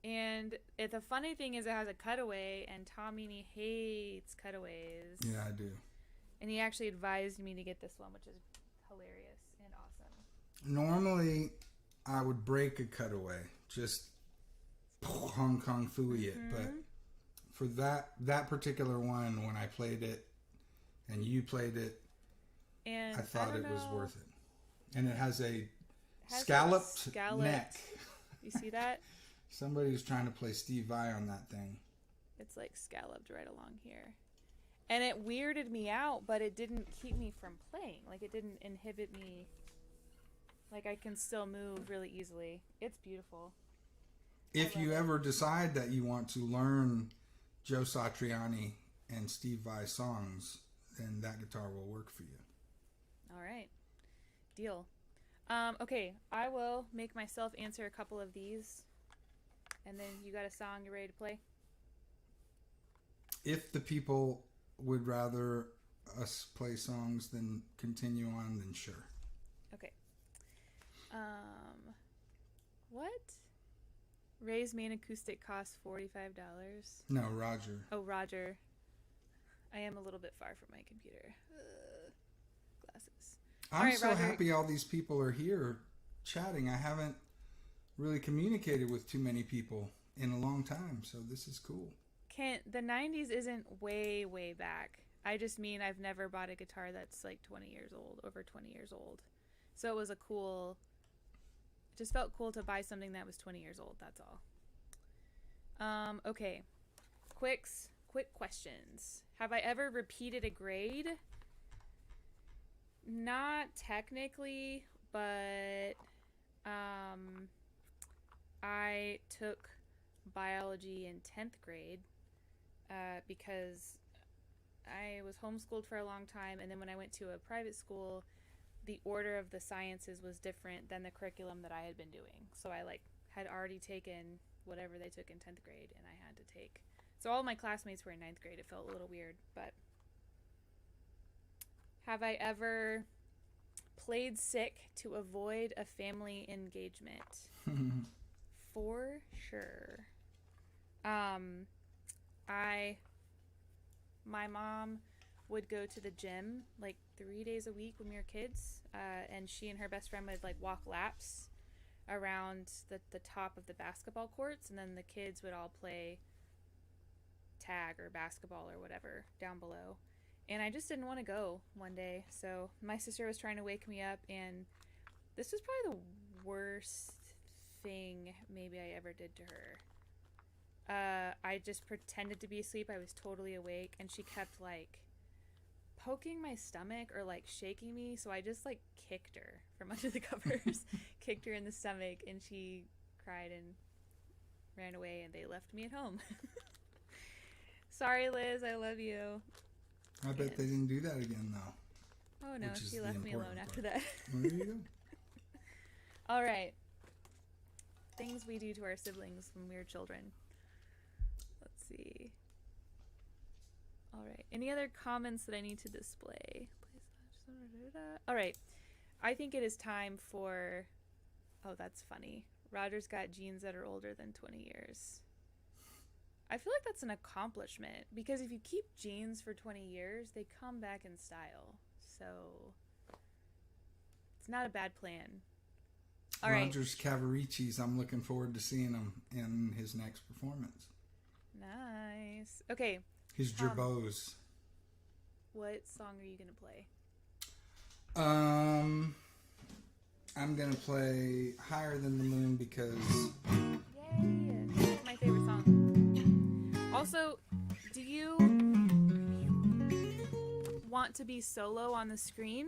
And the funny thing is, it has a cutaway, and Tom Meny hates cutaways. Yeah, I do. And he actually advised me to get this one, which is hilarious and awesome. Normally, I would break a cutaway, just Hong Kong Fooey it. But for that particular one, when I played it and you played it, And I thought it was worth it. And it has a has scalloped scalloped- neck. You see that? Somebody was trying to play Steve Vai on that thing. It's like scalloped right along here. And it weirded me out, but it didn't keep me from playing. Like, it didn't inhibit me. Like, I can still move really easily. It's beautiful. If you ever decide that you want to learn Joe Satriani and Steve Vai songs, then that guitar will work for you. All right. Deal. Okay, I will make myself answer a couple of these. And then you got a song you're ready to play? If the people would rather us play songs than continue on, then sure. Okay. What? Ray's main acoustic costs $45. No, Roger. Oh, Roger. I am a little bit far from my computer. Glasses. I'm All right, so Roger. happy all these people are here chatting. I haven't really communicated with too many people in a long time, so this is cool. The 90s isn't way, way back. I just mean I've never bought a guitar that's like 20 years old, over 20 years old. So it was it just felt cool to buy something that was 20 years old, that's all. Okay. Quick questions. Have I ever repeated a grade? Not technically, but I took biology in 10th grade because I was homeschooled for a long time, and then when I went to a private school, the order of the sciences was different than the curriculum that I had been doing. So I had already taken whatever they took in 10th grade, and I had to take. So all my classmates were in 9th grade. It felt a little weird, but have I ever played sick to avoid a family engagement? For sure. My mom would go to the gym like 3 days a week when we were kids, and she and her best friend would like walk laps around the top of the basketball courts, and then the kids would all play tag or basketball or whatever down below. And I just didn't want to go one day, so my sister was trying to wake me up, and this was probably the worst thing maybe I ever did to her. I just pretended to be asleep. I was totally awake, and she kept like poking my stomach or like shaking me, so I just like kicked her from under the covers, kicked her in the stomach, and she cried and ran away, and they left me at home. Sorry, Liz, I love you. I bet they didn't do that again, though. Oh no, she left me alone after part. that. Well, there you go. All right. Things we do to our siblings when we were children. Let's see. All right. Any other comments that I need to display? All right. I think it is time for... Oh, that's funny. Roger's got jeans that are older than 20 years. I feel like that's an accomplishment, because if you keep jeans for 20 years, they come back in style. So it's not a bad plan. All Roger's right. Cavariccis, I'm looking forward to seeing him in his next performance. Nice. Okay. His Jabos. What song are you going to play? I'm going to play Higher Than the Moon because... Yay! It's my favorite song. Also, do you want to be solo on the screen?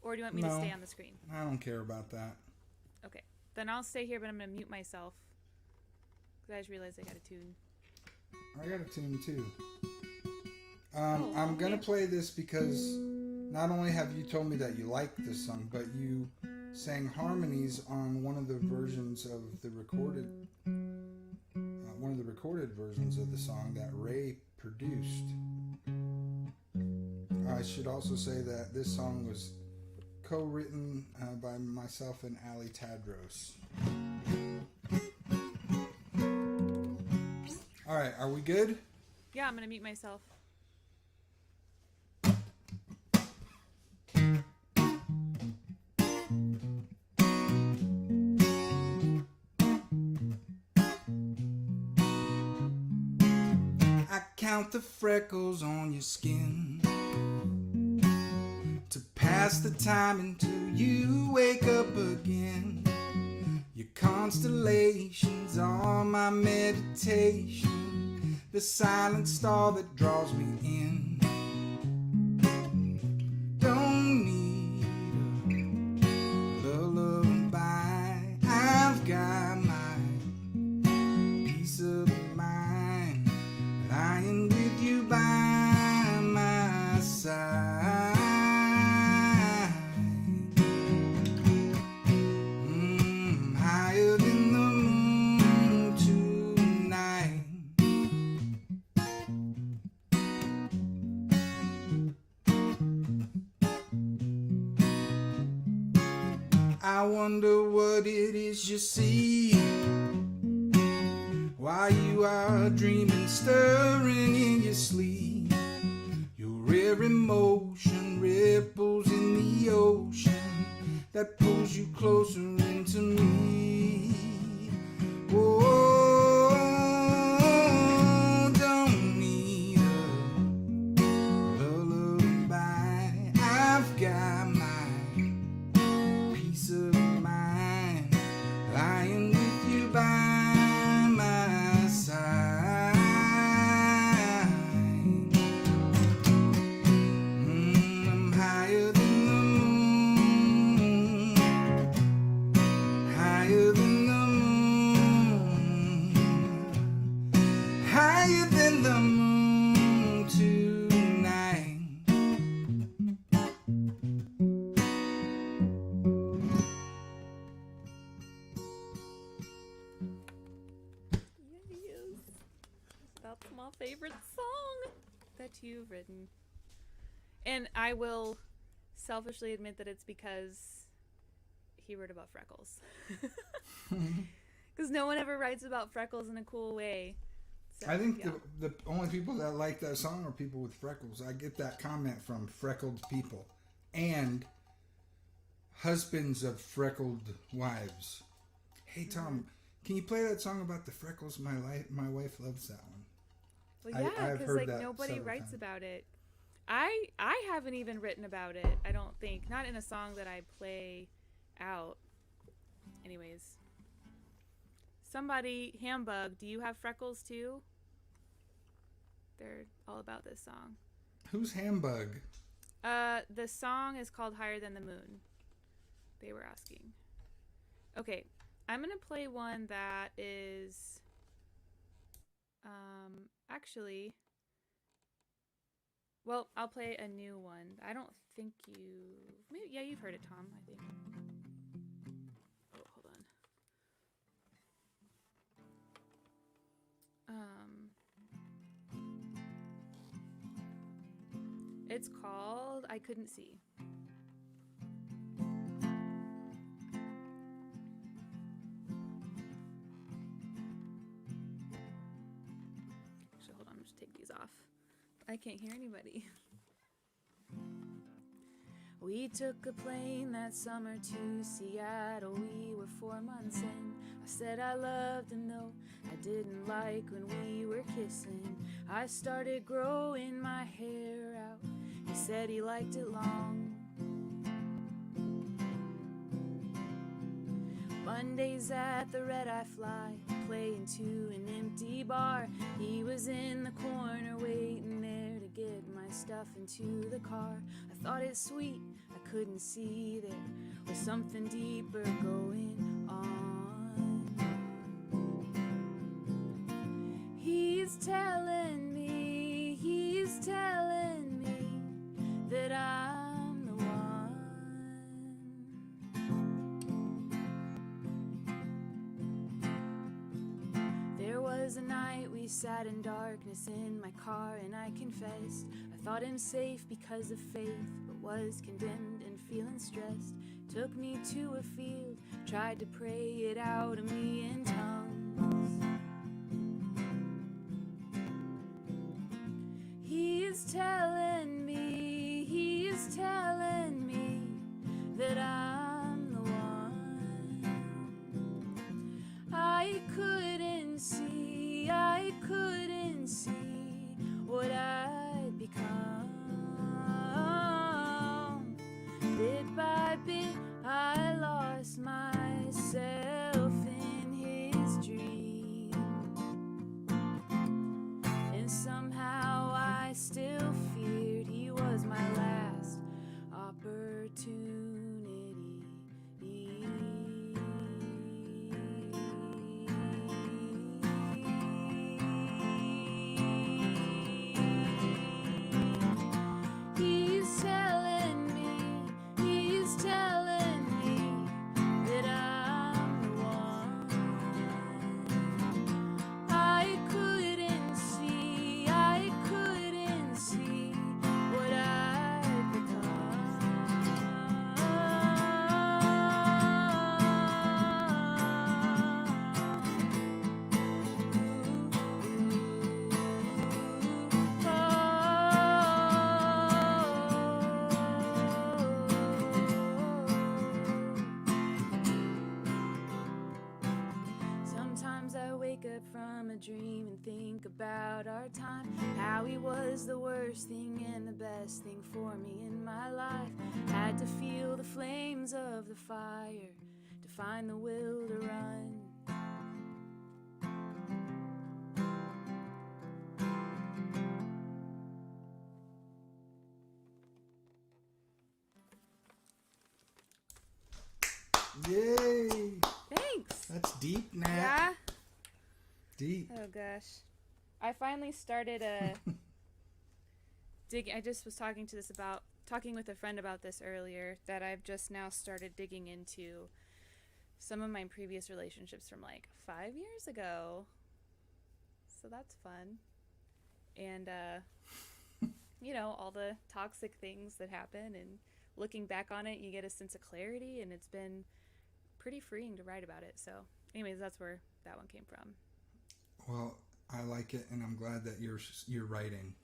Or do you want me to stay on the screen? I don't care about that. Okay. Then I'll stay here, but I'm going to mute myself. Because I just realized I got a tune. I got a tune too. I'm going to play this because not only have you told me that you like this song, but you sang harmonies on one of the versions of the recorded versions of the song that Ray produced. I should also say that this song was co-written by myself and Ali Tadros. All right, are we good? Yeah, I'm going to mute myself. I count the freckles on your skin to pass the time until you wake up again. Your constellations are my meditation, the silent star that draws me in. Don't need a lullaby, I've got my peace of mind, lying with you by my side. Higher than the moon tonight. I wonder what it is you see while you are dreaming, stirring in your sleep. Your rare emotion ripples in the ocean that pulls you closer into me. Oh, don't need a lullaby, I've got my peace of mind, lying with you by my side. I'm higher than the moon, higher than the moon, higher than the moon tonight. Yes. That's my favorite song that you've written. And I will selfishly admit that it's because he wrote about freckles. Because no one ever writes about freckles in a cool way. So, I think yeah. the only people that like that song are people with freckles. I get that comment from freckled people and husbands of freckled wives. Hey Tom, can you play that song about the freckles? My wife loves that one. Well, yeah, I've because heard like that nobody several writes times. about it. I haven't even written about it. I don't think, not in a song that I play out. Anyways, somebody, Hambug, do you have freckles too? They're all about this song. Who's Hambug? The song is called Higher Than the Moon. They were asking. Okay, I'm going to play one that is actually, well, I'll play a new one. I don't think maybe, yeah, you've heard it, Tom, I think. Oh, hold on. It's called I Couldn't See. Actually, hold on, I'll just take these off. I can't hear anybody. We took a plane that summer to Seattle. We were 4 months in. I said I loved him, though I didn't like when we were kissing. I started growing my hair out. He said he liked it long. Mondays at the Red Eye Fly, playing to an empty bar. He was in the corner waiting there to get my stuff into the car. I thought it sweet, I couldn't see there was something deeper going on. He's telling me that I'm the one. There was a night we sat in darkness in my car, and I confessed I thought him safe because of faith, but was condemned and feeling stressed. Took me to a field, tried to pray it out of me in tongues. He's telling me that I'm the one. I couldn't see what I'd become. Bit by bit, I lost myself in his dream, and somehow I still feared he was my last opportunity. He's telling me that I'm the one. I couldn't see what I'd become. Sometimes I wake up from a dream and think about our time, how he was the worst thing and the best thing for me in my life. Had to feel the flames of the fire to find the will to run. Yay! Thanks. That's deep, Nat. Yeah? Deep. Oh gosh. I finally started I just was talking with a friend about this earlier, that I've just now started digging into some of my previous relationships from like 5 years ago. So that's fun. And all the toxic things that happen, and looking back on it, you get a sense of clarity, and it's been pretty freeing to write about it. So anyways, that's where that one came from. Well, I like it, and I'm glad that you're writing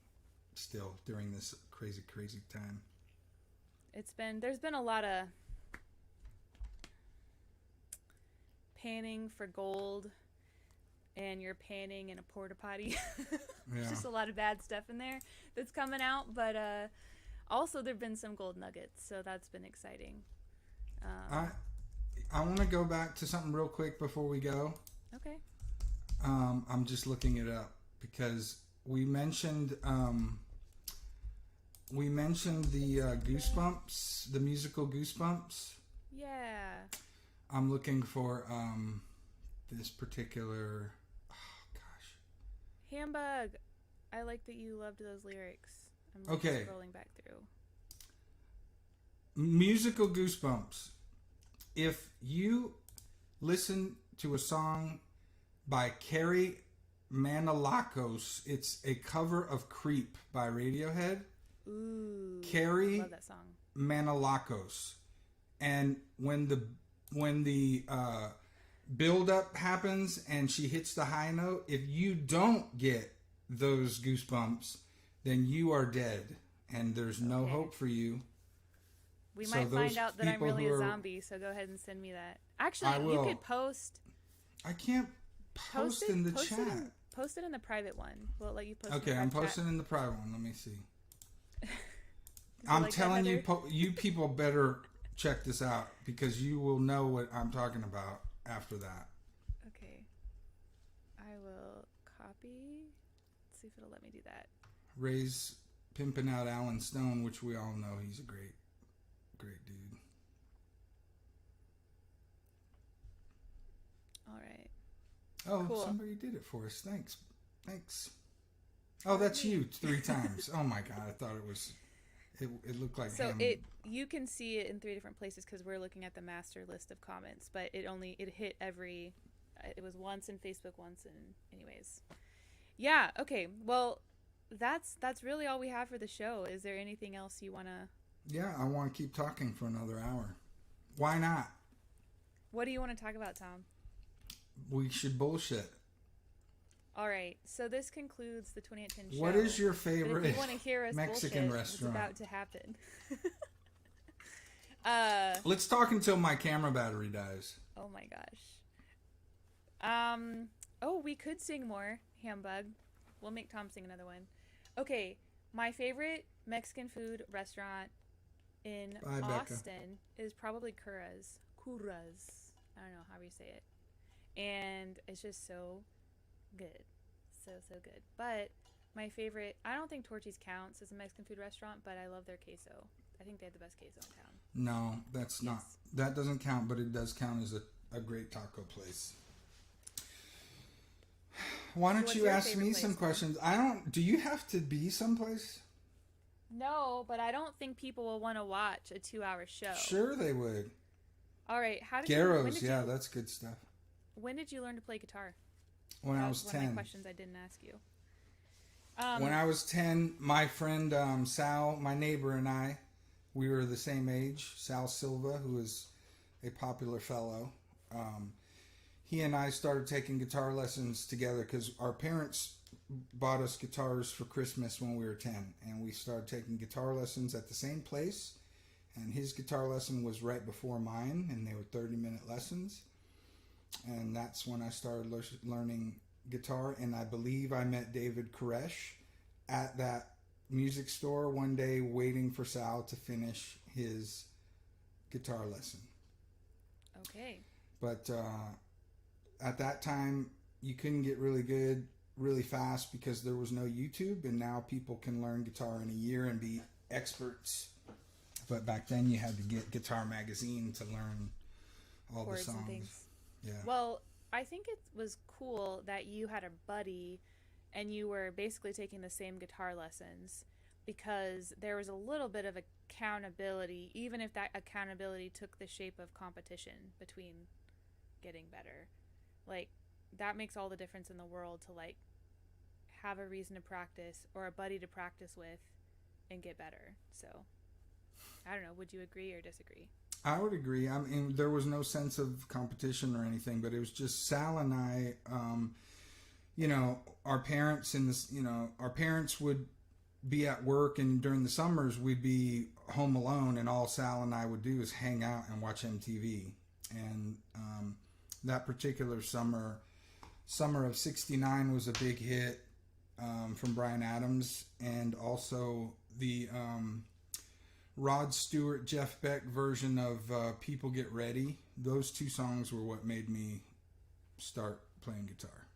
still during this crazy time. There's been a lot of panning for gold, and you're panning in a porta potty. There's just a lot of bad stuff in there that's coming out, but also there've been some gold nuggets, so that's been exciting. I want to go back to something real quick before we go. Okay. I'm just looking it up because we mentioned we mentioned the Goosebumps, the musical Goosebumps. Yeah. I'm looking for this particular. Oh gosh. Handbug. I like that you loved those lyrics. I'm Okay. scrolling back through. Musical Goosebumps. If you listen to a song by Carrie Manolakos, it's a cover of "Creep" by Radiohead. Ooh. Carrie I love that song. Manolakos, and when the build up happens and she hits the high note, if you don't get those goosebumps, then you are dead, and there's no hope for you. We So might those find out that I'm people really who a are- zombie, so go ahead and send me that. Actually, I you will. could post I can't post in the chat. Post it in the private one. We'll let you post Okay, in the I'm private posting in the private one. Let me see. chat. I'm like that, telling you, Heather? you people better check this out because you will know what I'm talking about after that. Okay. I will copy. Let's see if it'll let me do that. Ray's pimping out Alan Stone, which we all know he's a great dude. All right. Oh, Cool. somebody did it for us. Thanks. Oh, that's you 3 times. Oh my God, I thought it was. It looked like So him. you can see it in 3 different places because we're looking at the master list of comments, but it hit every. It was once in Facebook, once in. Anyways. Yeah. Okay. Well, that's really all we have for the show. Is there anything else you wanna? Yeah, I want to keep talking for another hour. Why not? What do you want to talk about, Tom? We should bullshit. All right. So this concludes the 2810 show. What is your But favorite if you want to hear us Mexican bullshit, restaurant? it's about to happen. Let's talk until my camera battery dies. Oh my gosh. Oh, we could sing more, Hambug. We'll make Tom sing another one. Okay, my favorite Mexican food restaurant in Bye, Becca. Austin is probably Curras. Curras. I don't know how you say it. And it's just so good. So good. But my favorite, I don't think Torchy's counts as a Mexican food restaurant, but I love their queso. I think they have the best queso in town. No, that's not. That doesn't count, but it does count as a great taco place. Why don't what's you your ask favorite me place, some then? questions? Do you have to be someplace? No, but I don't think people will want to watch a 2-hour show. Sure they would. All right, when Garrows, did yeah, you, that's good stuff. when did you learn to play guitar? When That I was one of 10. my questions I didn't ask you. When I was 10, my friend Sal, my neighbor, and I, we were the same age. Sal Silva, who is a popular fellow, he and I started taking guitar lessons together because our parents bought us guitars for Christmas when we were 10, and we started taking guitar lessons at the same place. And his guitar lesson was right before mine, and they were 30-minute lessons. And that's when I started learning guitar, and I believe I met David Koresh at that music store one day waiting for Sal to finish his guitar lesson. Okay. But at that time, you couldn't get really good really fast because there was no YouTube, and now people can learn guitar in a year and be experts. But back then, you had to get Guitar Magazine to learn all Chords the songs. and things. Yeah. Well, I think it was cool that you had a buddy and you were basically taking the same guitar lessons because there was a little bit of accountability, even if that accountability took the shape of competition between getting better. Like, that makes all the difference in the world to, like, have a reason to practice or a buddy to practice with and get better. So, I don't know. Would you agree or disagree? I would agree. I mean, there was no sense of competition or anything, but it was just Sal and I, our parents our parents would be at work, and during the summers we'd be home alone, and all Sal and I would do is hang out and watch MTV. And that particular summer of '69 was a big hit from Bryan Adams, and also the Rod Stewart, Jeff Beck version of People Get Ready. Those 2 songs were what made me start playing guitar.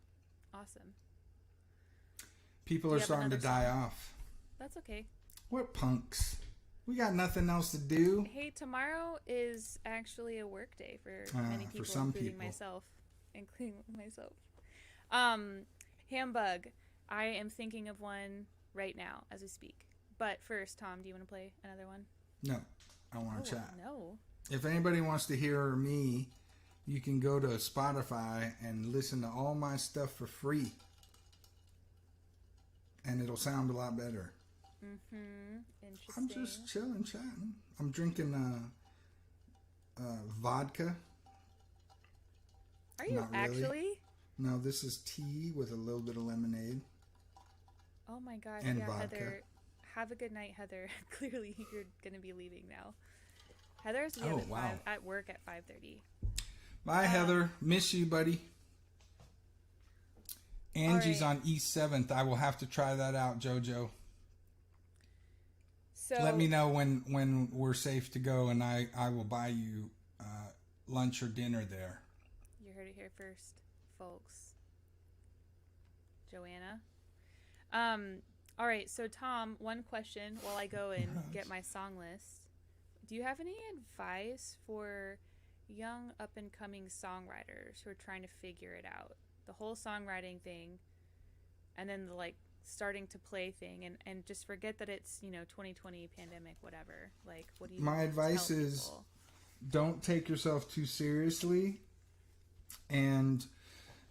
Awesome. People Do are you have starting to another die song? off. That's okay. What punks? We got nothing else to do. Hey, tomorrow is actually a work day for many people, For some including people. myself. Hambug. I am thinking of one right now as we speak. But first, Tom, do you want to play another one? No, I want to chat. No. If anybody wants to hear me, you can go to Spotify and listen to all my stuff for free. And it'll sound a lot better. Interesting. I'm just chilling, chatting. I'm drinking vodka. Are you Not really. actually? No, this is tea with a little bit of lemonade. Oh my gosh. And yeah, vodka. Heather. Have a good night, Heather. Clearly, you're going to be leaving now. Heather's at work at 5:30. Bye, Heather. Miss you, buddy. Angie's right. on East 7th. I will have to try that out, JoJo. So Let me know when we're safe to go, and I will buy you lunch or dinner there. You heard it here first, folks. Joanna. All right, so Tom, one question while I go and get my song list. Do you have any advice for young up-and-coming songwriters who are trying to figure it out? The whole songwriting thing, and then the starting to play thing, and just forget that it's 2020 pandemic, whatever. Like, what do you? My advice is, don't take yourself too seriously, and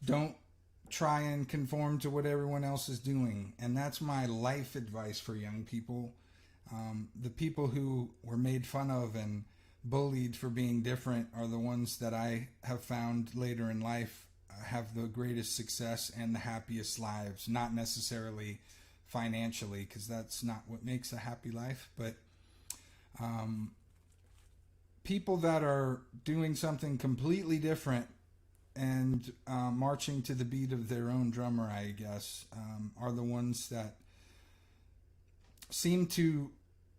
don't try and conform to what everyone else is doing. And that's my life advice for young people. The people who were made fun of and bullied for being different are the ones that I have found later in life have the greatest success and the happiest lives. Not necessarily financially, because that's not what makes a happy life, but people that are doing something completely different and marching to the beat of their own drummer, I guess, are the ones that seem to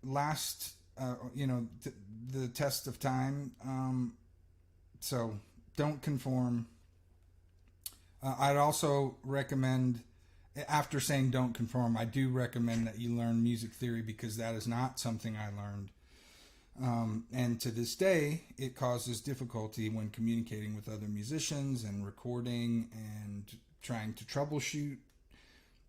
last, the test of time. So don't conform. I'd also recommend, after saying don't conform, I do recommend that you learn music theory, because that is not something I learned. And to this day, it causes difficulty when communicating with other musicians and recording and trying to troubleshoot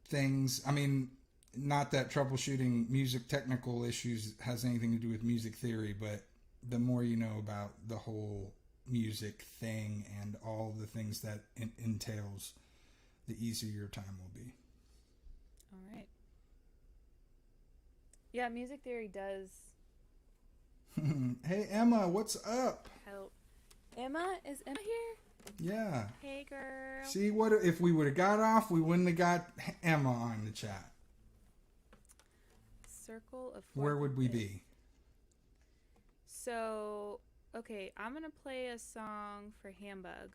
things. I mean, not that troubleshooting music technical issues has anything to do with music theory, but the more you know about the whole music thing and all the things that it entails, the easier your time will be. All right. Yeah, music theory does Hey Emma, what's up? help. Emma, is Emma here? Yeah. Hey, girl. See, what if we would have got off, we wouldn't have got Emma on the chat. Circle of Where would we be? So, okay, I'm going to play a song for Hambug.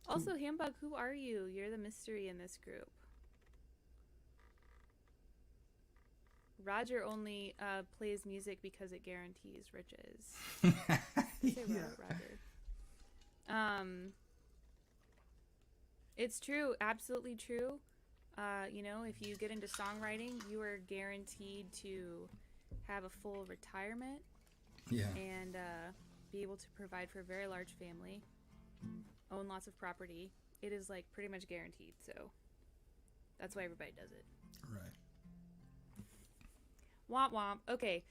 Also, Hambug, who are you? You're the mystery in this group. Roger only plays music because it guarantees riches. Say Roger. It's true, absolutely true. If you get into songwriting, you are guaranteed to have a full retirement. Yeah. And be able to provide for a very large family, own lots of property. It is pretty much guaranteed, so that's why everybody does it. Right. Womp womp. Okay,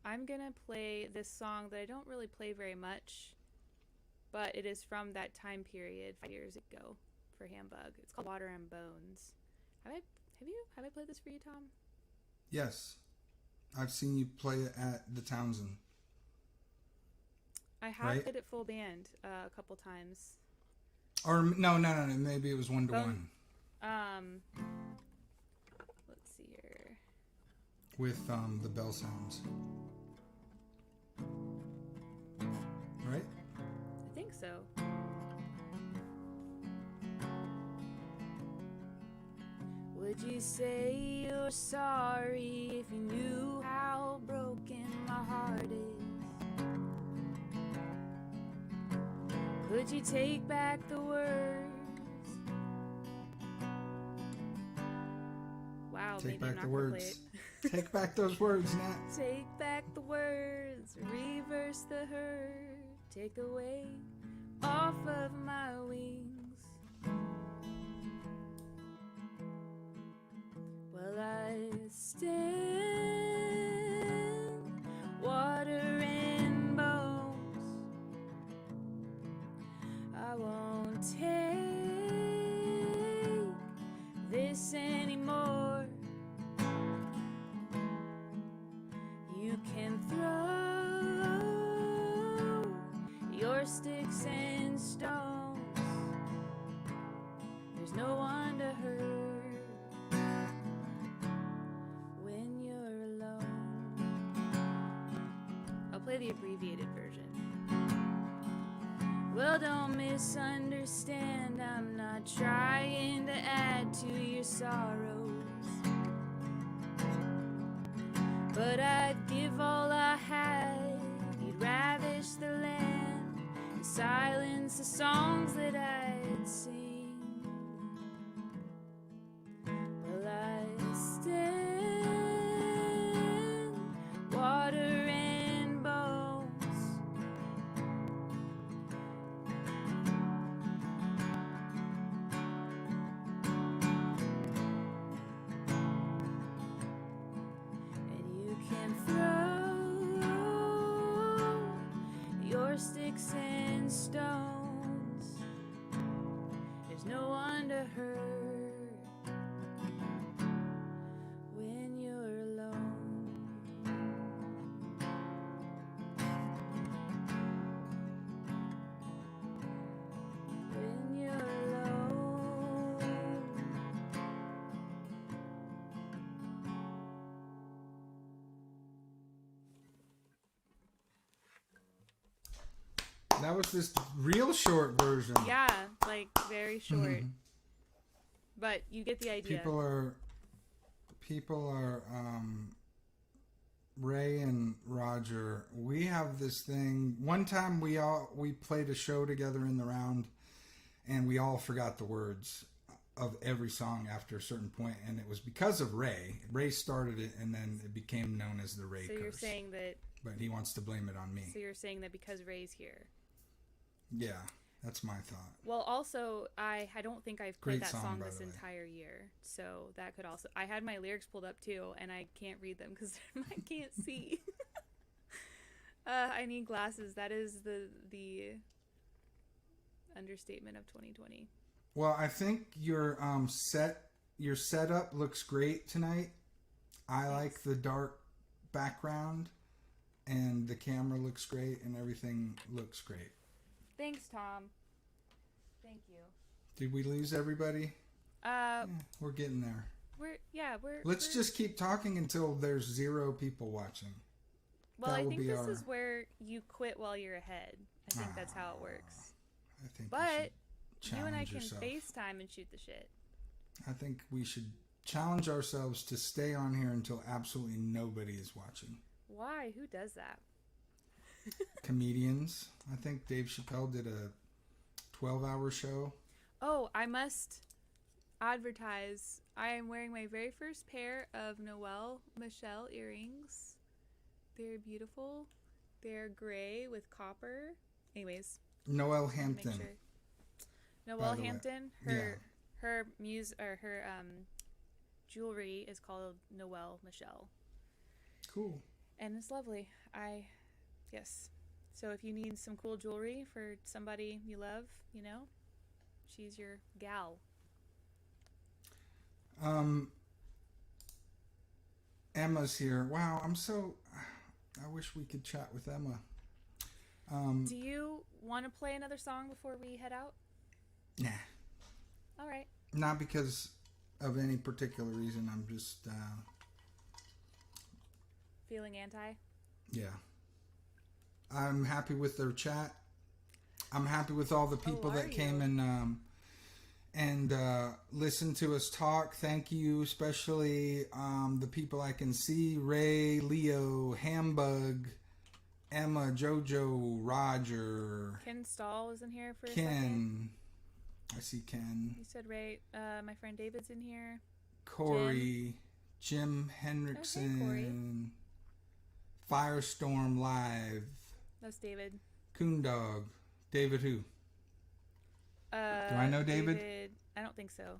I'm gonna play this song that I don't really play very much, but it is from that time period 5 years ago for Hambug. It's called Water and Bones. Have I played this for you, Tom? Yes. I've seen you play it at the Townsend. I have played it full band a couple times. Or no. Maybe it was 1-to-1. Let's see here. With the bell sounds. Right? I think so. Would you say you're sorry if you knew how broken my heart is? Could you take back the words? Wow, Take maybe I'm back not the gonna play words. it. Take back those words, Nat. Take back the words, reverse the hurt, take the weight off of my wings. Well, I stand, water and bones. I won't take this anymore. You can throw your sticks and stones. There's no one to hurt when you're alone. I'll play the abbreviated version. Well, don't misunderstand, I'm not trying to add to your sorrows. But I'd give all I had, you'd ravish the land, and silence the songs that I'd sing. Well, I stand, water and bones. Can throw your sticks and stones. There's no one to hurt when you're alone. When you're alone. That was this real short version. Yeah, like very short. But you get the idea. People are Ray and Roger. We have this thing. One time we played a show together in the round, and we all forgot the words of every song after a certain point, and it was because of Ray. Ray started it, and then it became known as the Ray curse. So you're saying that... But he wants to blame it on me. So you're saying that because Ray's here. Yeah, that's my thought. Well, also, I don't think I've played Great that song by this the way. entire year. So that could also... I had my lyrics pulled up too, and I can't read them because I can't see. I need glasses. That is the understatement of 2020. Well, I think your setup looks great tonight. I like the dark background, and the camera looks great, and everything looks great. Thanks, Tom. Thank you. Did we lose everybody? Yeah, we're getting there. Let's just keep talking until there's 0 people watching. Well, I think this is where you quit while you're ahead. I think that's how it works. I think but you and I can yourself. FaceTime and shoot the shit. I think we should challenge ourselves to stay on here until absolutely nobody is watching. Why? Who does that? Comedians. I think Dave Chappelle did a 12-hour show. Oh, I must advertise. I am wearing my very first pair of Noel Michelle earrings. They're beautiful. They're gray with copper. Anyways. Noel Hampton. Sure. Noel Hampton. Her jewelry is called Noel Michelle. Cool. And it's lovely. Yes. So if you need some cool jewelry for somebody you love, she's your gal. Emma's here. Wow, I wish we could chat with Emma. Do you want to play another song before we head out? Nah. All right. Not because of any particular reason. I'm just... feeling anti? Yeah. I'm happy with their chat. I'm happy with all the people that came and listened to us talk. Thank you, especially the people I can see. Ray, Leo, Hambug, Emma, Jojo, Roger. Ken Stahl was in here for a Ken. second. I see Ken. You said Ray. My friend David's in here. Corey, Jim Henriksen, Corey. Firestorm Live, That's David. Coondog, David who? Do I know David? I don't think so.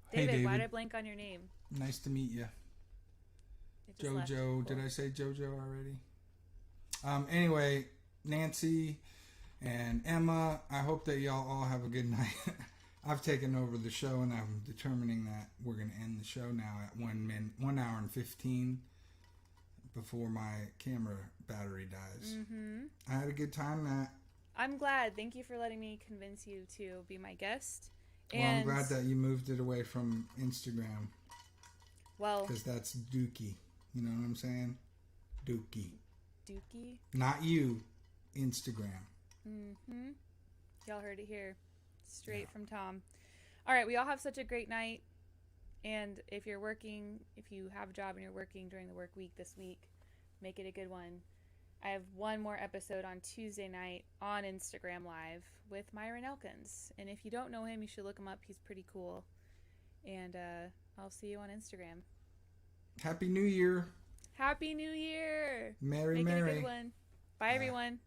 Hey, David, David. why did I blank on your name? Nice to meet you. It just left. Jojo, Cool. did I say Jojo already? Anyway, Nancy and Emma, I hope that y'all all have a good night. I've taken over the show, and I'm determining that we're going to end the show now at 1 hour and 15 before my camera battery dies. Mm-hmm. I had a good time, Nat. I'm glad. Thank you for letting me convince you to be my guest. Well, I'm glad that you moved it away from Instagram. Well, because that's Dookie. You know what I'm saying? Dookie. Dookie? Not you. Instagram. Mm-hmm. Y'all heard it here. Straight from Tom. All right, we all have such a great night. And if you're working, if you have a job and you're working during the work week this week, make it a good one. I have one more episode on Tuesday night on Instagram Live with Myron Elkins. And if you don't know him, you should look him up. He's pretty cool. And I'll see you on Instagram. Happy New Year. Happy New Year. Merry, Make Merry. it a good one. Bye, everyone.